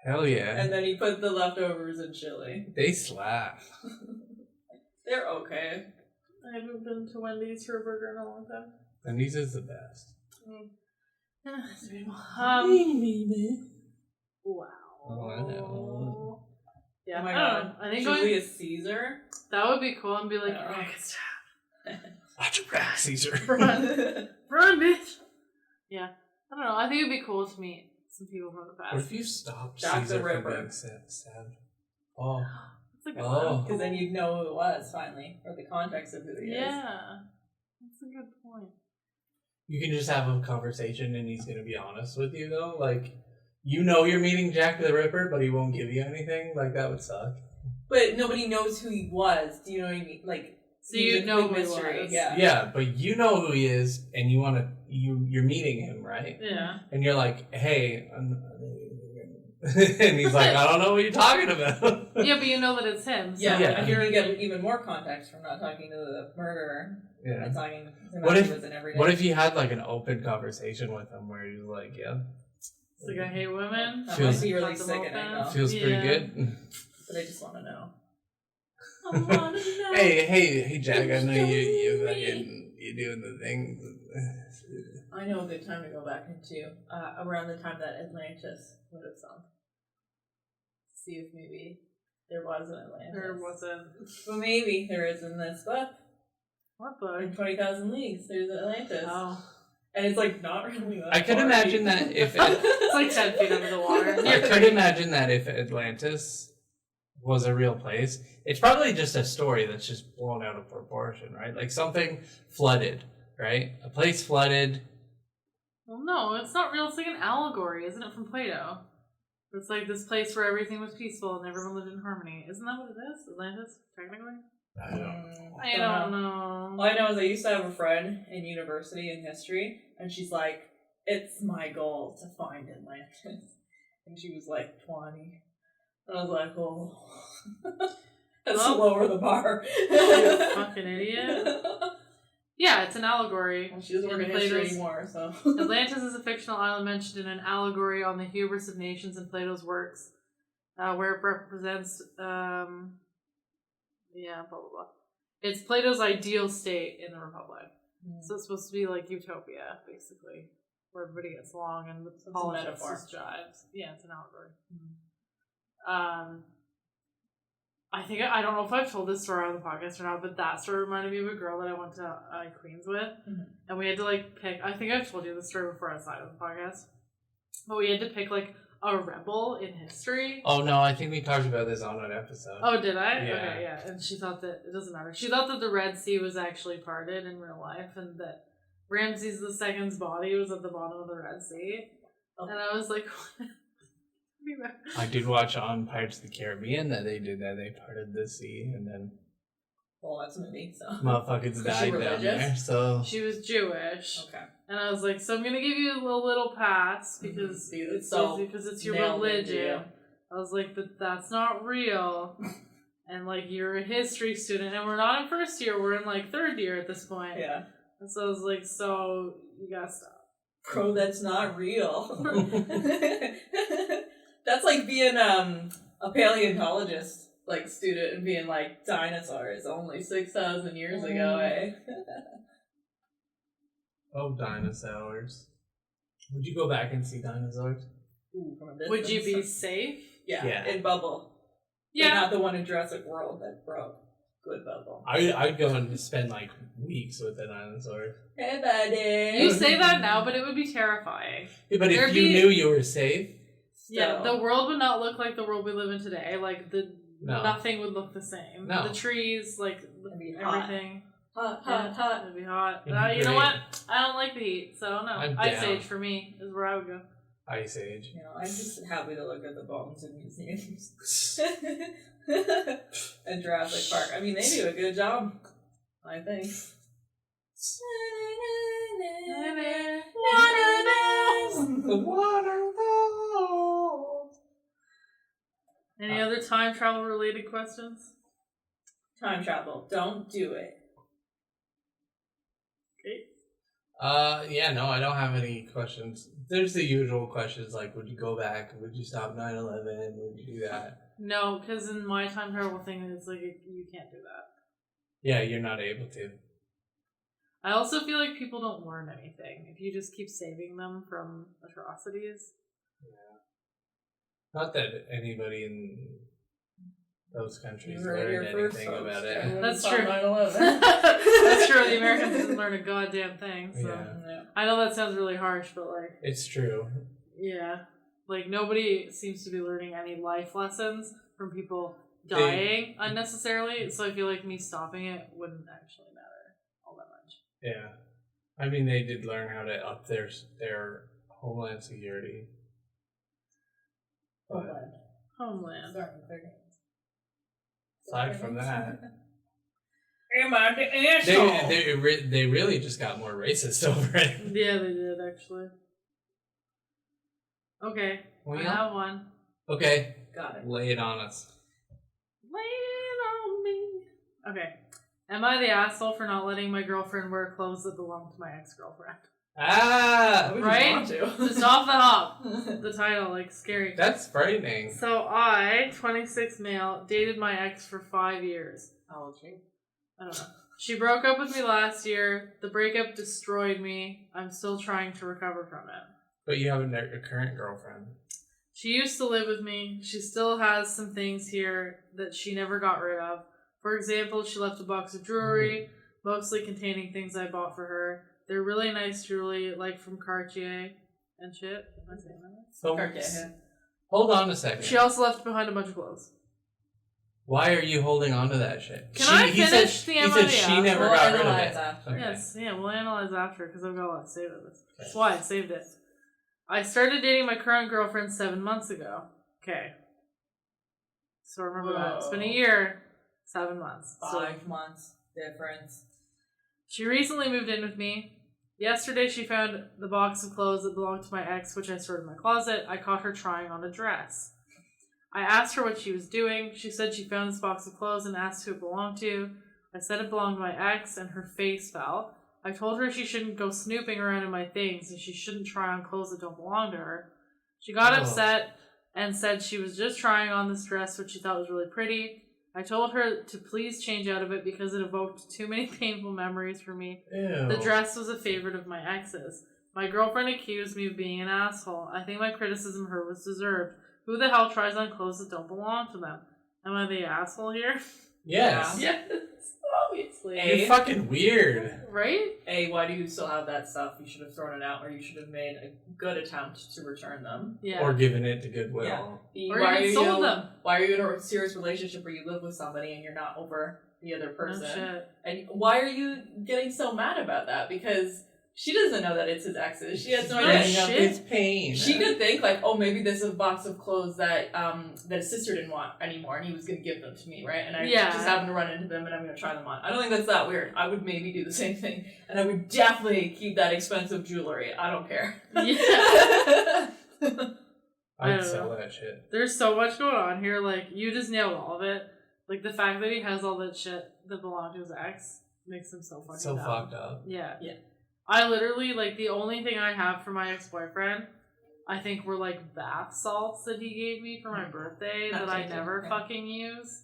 Speaker 1: Hell yeah.
Speaker 3: and then he put the leftovers in chili.
Speaker 1: They slap.
Speaker 3: They're okay.
Speaker 2: I haven't been to Wendy's for a burger in a long time.
Speaker 1: And these is the best.
Speaker 2: It's beautiful. Wow.
Speaker 1: Oh, I know.
Speaker 2: Yeah,
Speaker 3: Oh my
Speaker 2: I don't
Speaker 3: god.
Speaker 2: know. I think going,
Speaker 3: Julius Caesar.
Speaker 2: that would be cool and be like,
Speaker 3: Yeah.
Speaker 2: you're gonna get stabbed.
Speaker 1: Watch your back, Caesar.
Speaker 2: Run. Run, bitch! Yeah. I don't know. I think it'd be cool to meet some people from the
Speaker 1: What
Speaker 2: past.
Speaker 1: if you stopped
Speaker 3: Jack the
Speaker 1: Caesar from
Speaker 3: Ripper.
Speaker 1: being stabbed? Oh.
Speaker 2: That's a good
Speaker 1: Oh.
Speaker 2: one.
Speaker 3: Because then you'd know who it was finally, or the context of who he is.
Speaker 2: Yeah. That's a good point.
Speaker 1: you can just have a conversation and he's gonna be honest with you though. Like, you know you're meeting Jack the Ripper, but he won't give you anything. Like, that would suck.
Speaker 3: But nobody knows who he was. Do you know what I mean? Like,
Speaker 2: So you know who he was.
Speaker 3: Yeah.
Speaker 1: Yeah, but you know who he is, and you're meeting him, right?
Speaker 2: Yeah.
Speaker 1: And you're like, hey, and he's like, I don't know what you're talking about.
Speaker 2: Yeah, but you know that it's him. So
Speaker 3: Yeah,
Speaker 1: Yeah.
Speaker 3: and you get even more context from not talking to the murderer.
Speaker 1: Yeah.
Speaker 3: And talking to
Speaker 1: What if-
Speaker 3: was in every day.
Speaker 1: What if you had like an open conversation with him where he's like, yeah,
Speaker 2: It's like, I hate women.
Speaker 3: That
Speaker 1: Feels-
Speaker 3: must be really
Speaker 2: Cut them
Speaker 3: sickening,
Speaker 2: open.
Speaker 3: though.
Speaker 1: feels pretty
Speaker 2: Yeah.
Speaker 1: good.
Speaker 3: But I just want to know. I want to know.
Speaker 1: Hey, Jack, I know
Speaker 3: Show
Speaker 1: you
Speaker 3: me.
Speaker 1: you're doing the thing.
Speaker 3: I know a good time to go back into around the time that Atlantis would have sunk. See if maybe there was an Atlantis.
Speaker 2: There wasn't.
Speaker 3: Well, maybe there is in this book.
Speaker 2: What book?
Speaker 3: In 20,000 Leagues, there's Atlantis.
Speaker 2: Oh.
Speaker 3: And it's like not really that
Speaker 1: I could
Speaker 3: far
Speaker 1: imagine
Speaker 3: deep.
Speaker 1: that if
Speaker 2: It's like 10 feet under the water.
Speaker 1: I could imagine that if Atlantis was a real place, it's probably just a story that's just blown out of proportion, right? Like something flooded, right? A place flooded.
Speaker 2: Well, no, it's not real. It's like an allegory, isn't it, from Plato? It's like this place where everything was peaceful and everyone lived in harmony. Isn't that what it is? Atlantis, technically?
Speaker 1: I don't.
Speaker 2: I don't know.
Speaker 3: All I know is I used to have a friend in university in history, and she's like, it's my goal to find Atlantis. And she was like 20. And I was like, oh. Let's
Speaker 2: Well,
Speaker 3: lower the bar.
Speaker 2: You fucking idiot. Yeah, it's an allegory.
Speaker 3: Well, she doesn't work in
Speaker 2: In
Speaker 3: history
Speaker 2: Plato's-
Speaker 3: anymore, so.
Speaker 2: Atlantis is a fictional island mentioned in an allegory on the hubris of nations in Plato's works, where it represents, blah, blah, blah. It's Plato's ideal state in the Republic. So it's supposed to be like utopia, basically, where everybody gets along and the
Speaker 3: a
Speaker 2: politics
Speaker 3: metaphor.
Speaker 2: just jives. Yeah, it's an allegory. I don't know if I've told this story on the podcast or not, but that story reminded me of a girl that I went to Queens with, and we had to like pick. I think I've told you this story before outside of the podcast, but we had to pick like a rebel in history.
Speaker 1: Oh no, I think we talked about this on an episode.
Speaker 2: Oh, did I?
Speaker 1: Yeah.
Speaker 2: Okay, yeah. And she thought that it doesn't matter. She thought that the Red Sea was actually parted in real life, and that Ramses II's body was at the bottom of the Red Sea.
Speaker 3: Oh.
Speaker 2: And I was like,
Speaker 1: I did watch on Pirates of the Caribbean that they did that. They parted the sea and then
Speaker 3: Well, that's a movie, so.
Speaker 1: motherfuckers
Speaker 3: she
Speaker 1: died down
Speaker 3: religious?
Speaker 1: there. So
Speaker 2: she was Jewish.
Speaker 3: Okay.
Speaker 2: And I was like, so I'm gonna give you a little pass because
Speaker 3: Dude,
Speaker 2: it's
Speaker 3: so
Speaker 2: because it's your
Speaker 3: nailed it,
Speaker 2: religion.
Speaker 3: dude.
Speaker 2: I was like, but that's not real. And like, you're a history student, and we're not in first year. We're in like third year at this point.
Speaker 3: Yeah.
Speaker 2: And so I was like, so you gotta stop.
Speaker 3: Bro, that's not real. That's like being a paleontologist like student and being like dinosaurs only 6,000 years ago, eh?
Speaker 1: oh, dinosaurs. Would you go back and see dinosaurs?
Speaker 3: Ooh, from a
Speaker 2: Would you be
Speaker 3: distance.
Speaker 2: safe?
Speaker 3: Yeah,
Speaker 1: Yeah.
Speaker 3: in Bubble. But
Speaker 2: Yeah.
Speaker 3: not the one in Jurassic World that broke. Good Bubble.
Speaker 1: I'd go and spend like weeks with the dinosaurs.
Speaker 3: Hey, buddy.
Speaker 2: You say that now, but it would be terrifying.
Speaker 1: Yeah, but if
Speaker 2: There'd
Speaker 1: you
Speaker 2: be-
Speaker 1: knew you were safe,
Speaker 2: Yeah,
Speaker 3: Still.
Speaker 2: the world would not look like the world we live in today. Like
Speaker 1: No.
Speaker 2: nothing would look the same.
Speaker 1: No.
Speaker 2: The trees, like
Speaker 3: It'd be hot.
Speaker 2: everything.
Speaker 3: Hot,
Speaker 2: Yeah,
Speaker 3: hot, hot.
Speaker 2: It'd be hot.
Speaker 1: It'd be
Speaker 2: You know
Speaker 1: great.
Speaker 2: what? I don't like the heat, so no.
Speaker 1: I'm
Speaker 2: Ice
Speaker 1: down.
Speaker 2: Age for me is where I would go.
Speaker 1: Ice Age.
Speaker 3: You know, I'm just happy to look at the bones in museums. And Jurassic Park. I mean, they do a good job, I think.
Speaker 1: The water goes.
Speaker 2: Any other time travel related questions?
Speaker 3: Time travel. Don't do it.
Speaker 2: Okay.
Speaker 1: Yeah, no, I don't have any questions. There's the usual questions like, would you go back? Would you stop 9/11? Would you do that?
Speaker 2: No, because in my time travel thing, it's like you can't do that.
Speaker 1: Yeah, you're not able to.
Speaker 2: I also feel like people don't learn anything if you just keep saving them from atrocities.
Speaker 1: Not that anybody in those countries
Speaker 3: You heard it
Speaker 1: learned
Speaker 3: here first,
Speaker 1: anything
Speaker 3: folks.
Speaker 1: about it.
Speaker 3: Everyone
Speaker 2: That's
Speaker 3: saw
Speaker 2: true.
Speaker 3: 9/11.
Speaker 2: That's true. The Americans didn't learn a goddamn thing. So
Speaker 1: Yeah.
Speaker 3: Yeah.
Speaker 2: I know that sounds really harsh, but like,
Speaker 1: It's true.
Speaker 2: yeah, like nobody seems to be learning any life lessons from people dying unnecessarily. So I feel like me stopping it wouldn't actually matter all that much.
Speaker 1: Yeah. I mean, they did learn how to up their homeland security. But
Speaker 2: Homeland.
Speaker 3: Starting with their names.
Speaker 1: aside from that,
Speaker 3: Am I the asshole?
Speaker 1: they really just got more racist over it.
Speaker 2: Yeah, they did actually. Okay,
Speaker 1: Well,
Speaker 2: I
Speaker 1: yeah.
Speaker 2: have one.
Speaker 1: Okay,
Speaker 3: Got it.
Speaker 1: lay it on us.
Speaker 2: Lay it on me. Okay. Am I the asshole for not letting my girlfriend wear clothes that belong to my ex-girlfriend?
Speaker 1: Ah,
Speaker 3: Why would you
Speaker 2: Right?
Speaker 3: want to?
Speaker 2: Just off the hop. The title, like, scary.
Speaker 1: that's frightening.
Speaker 2: So I, 26 male, dated my ex for 5 years.
Speaker 3: How old is she?
Speaker 2: I don't know. She broke up with me last year. The breakup destroyed me. I'm still trying to recover from it.
Speaker 1: But you have a current girlfriend.
Speaker 2: She used to live with me. She still has some things here that she never got rid of. For example, she left a box of jewelry, mostly containing things I bought for her. They're really nice jewelry, like from Cartier and shit. Am I saying that?
Speaker 1: So,
Speaker 3: Cartier.
Speaker 1: hold on a second.
Speaker 2: She also left behind a bunch of clothes.
Speaker 1: Why are you holding on to that shit?
Speaker 2: Can I
Speaker 1: he
Speaker 2: finish
Speaker 1: said,
Speaker 2: the
Speaker 1: He said
Speaker 2: MIA?
Speaker 1: she never
Speaker 3: We'll
Speaker 1: got rid of
Speaker 3: analyze
Speaker 1: it.
Speaker 3: after.
Speaker 1: Okay.
Speaker 2: Yes, yeah, we'll analyze after because I've got a lot to say about this. That's why I saved it. I started dating my current girlfriend 7 months ago. Okay. So remember that. It's been a year, 7 months. So
Speaker 3: 5 months difference.
Speaker 2: she recently moved in with me. Yesterday she found the box of clothes that belonged to my ex, which I stored in my closet. I caught her trying on a dress. I asked her what she was doing. She said she found this box of clothes and asked who it belonged to. I said it belonged to my ex, and her face fell. I told her she shouldn't go snooping around in my things and she shouldn't try on clothes that don't belong to her. She got upset and said she was just trying on this dress, which she thought was really pretty. I told her to please change out of it because it evoked too many painful memories for me.
Speaker 1: Ew.
Speaker 2: The dress was a favorite of my ex's. My girlfriend accused me of being an asshole. I think my criticism of her was deserved. Who the hell tries on clothes that don't belong to them? Am I the asshole here?
Speaker 1: Yes.
Speaker 2: Yes, obviously.
Speaker 1: You're fucking weird.
Speaker 2: Right?
Speaker 3: A, why do you still have that stuff? You should have thrown it out, or you should have made a good attempt to return them.
Speaker 2: Yeah.
Speaker 1: Or given it to Goodwill.
Speaker 3: Yeah. B,
Speaker 2: Or
Speaker 3: why
Speaker 2: even
Speaker 3: are
Speaker 2: sold
Speaker 3: you,
Speaker 2: them.
Speaker 3: Why are you in a serious relationship where you live with somebody and you're not over the other person?
Speaker 2: No shit.
Speaker 3: And why are you getting so mad about that? Because she doesn't know that it's his ex's. She has no
Speaker 2: No
Speaker 3: idea.
Speaker 2: shit.
Speaker 1: It's pain.
Speaker 3: She could think like, oh, maybe this is a box of clothes that that his sister didn't want anymore, and he was gonna give them to me, right? And I just happened to run into them, and I'm gonna try them on. I don't think that's that weird. I would maybe do the same thing, and I would definitely keep that expensive jewelry. I don't care.
Speaker 2: Yeah.
Speaker 1: I'd
Speaker 2: I
Speaker 1: sell
Speaker 2: don't
Speaker 1: that shit.
Speaker 2: There's so much going on here. Like, you just nailed all of it. Like, the fact that he has all that shit that belonged to his ex makes him so fucking
Speaker 1: So
Speaker 2: dumb.
Speaker 1: fucked up.
Speaker 2: Yeah.
Speaker 3: Yeah.
Speaker 2: I literally, like, the only thing I have for my ex-boyfriend, I think were, like, bath salts that he gave me for my birthday
Speaker 3: Not
Speaker 2: that I
Speaker 3: taken,
Speaker 2: never
Speaker 3: yeah.
Speaker 2: fucking use.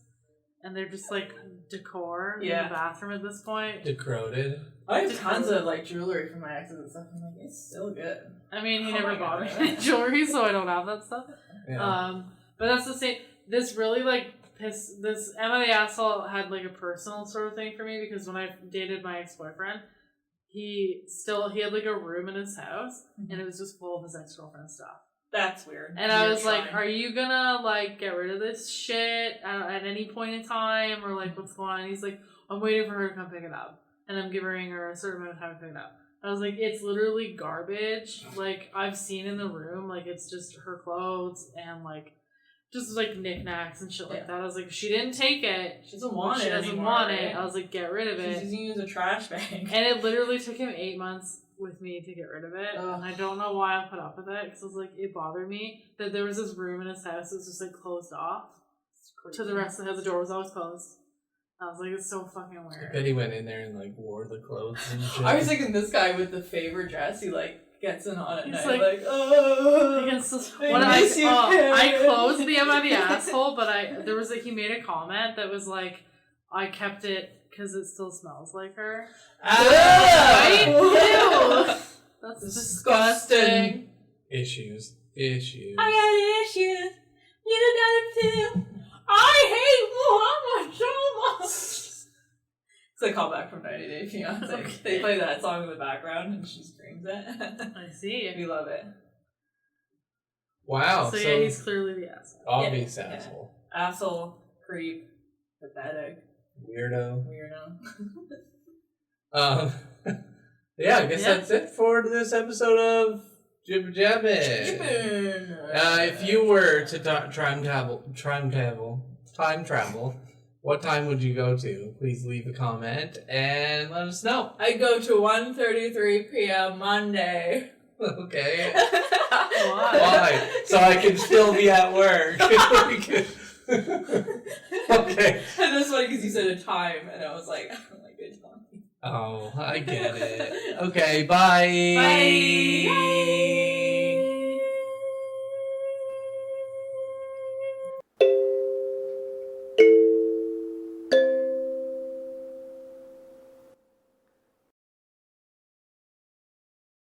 Speaker 2: And they're just, like, decor in
Speaker 3: Yeah.
Speaker 2: the bathroom at this point.
Speaker 1: Decroded.
Speaker 3: I have tons of like jewelry from my exes and stuff. I'm like, it's still good.
Speaker 2: I mean, he
Speaker 3: Oh
Speaker 2: never
Speaker 3: my
Speaker 2: bought me
Speaker 3: God.
Speaker 2: any jewelry, so I don't have that stuff.
Speaker 1: Yeah.
Speaker 2: But that's the same. This really like this Emma the asshole had like a personal sort of thing for me because when I dated my ex-boyfriend, he had like a room in his house and it was just full of his ex-girlfriend stuff.
Speaker 3: That's weird.
Speaker 2: And I
Speaker 3: You're
Speaker 2: was like,
Speaker 3: trying.
Speaker 2: "Are you gonna like get rid of this shit at any point in time, or like what's going on?" And he's like, "I'm waiting for her to come pick it up, and I'm giving her a certain amount of time to pick it up." I was like, "It's literally garbage. Like I've seen in the room, like it's just her clothes and like just like knickknacks and shit like that." I was like, "She didn't take it.
Speaker 3: She doesn't want
Speaker 2: She
Speaker 3: it
Speaker 2: doesn't
Speaker 3: anymore,
Speaker 2: want
Speaker 3: right?
Speaker 2: it." I was like, "Get rid of
Speaker 3: She's
Speaker 2: it."
Speaker 3: using you as a trash bag.
Speaker 2: And it literally took him 8 months with me to get rid of it.
Speaker 3: Ugh.
Speaker 2: And I don't know why I put up with it because it was like, it bothered me that there was this room in his house that was just like closed off to the rest of the house. The door was always closed. I was like, it's so fucking
Speaker 1: I
Speaker 2: weird.
Speaker 1: bet he went in there and like wore the clothes and shit.
Speaker 3: I was thinking this guy with the favorite dress. He like gets in on it
Speaker 2: He's
Speaker 3: night,
Speaker 2: like,
Speaker 3: oh,
Speaker 2: When
Speaker 3: I miss you, Karen.
Speaker 2: I closed the Am I the Asshole, but he made a comment that was like, I kept it because it still smells like her. Right? Ew. That's disgusting.
Speaker 1: Issues.
Speaker 3: I got issues. You got it too. I hate Muhammad so much. It's a callback from 90 Day Fiancé.
Speaker 2: Okay.
Speaker 3: They play that song in the background and she screams it.
Speaker 2: I see.
Speaker 3: We love it.
Speaker 1: Wow.
Speaker 2: So yeah, he's clearly the asshole.
Speaker 1: obvious
Speaker 3: Yeah.
Speaker 1: asshole.
Speaker 3: Asshole, creep, pathetic,
Speaker 1: Weirdo.
Speaker 3: weirdo.
Speaker 1: Yeah, I guess that's it for this episode of Jibber Jabbin'. If you were to time travel, what time would you go to? Please leave a comment and let us know.
Speaker 3: I go to 1:33 p.m. Monday.
Speaker 1: Okay.
Speaker 2: Why?
Speaker 1: Why? So I can still be at work. Okay.
Speaker 3: And that's funny because you said a time, and I was like, oh my good time.
Speaker 1: Oh, I get it. Okay, bye.
Speaker 3: Bye.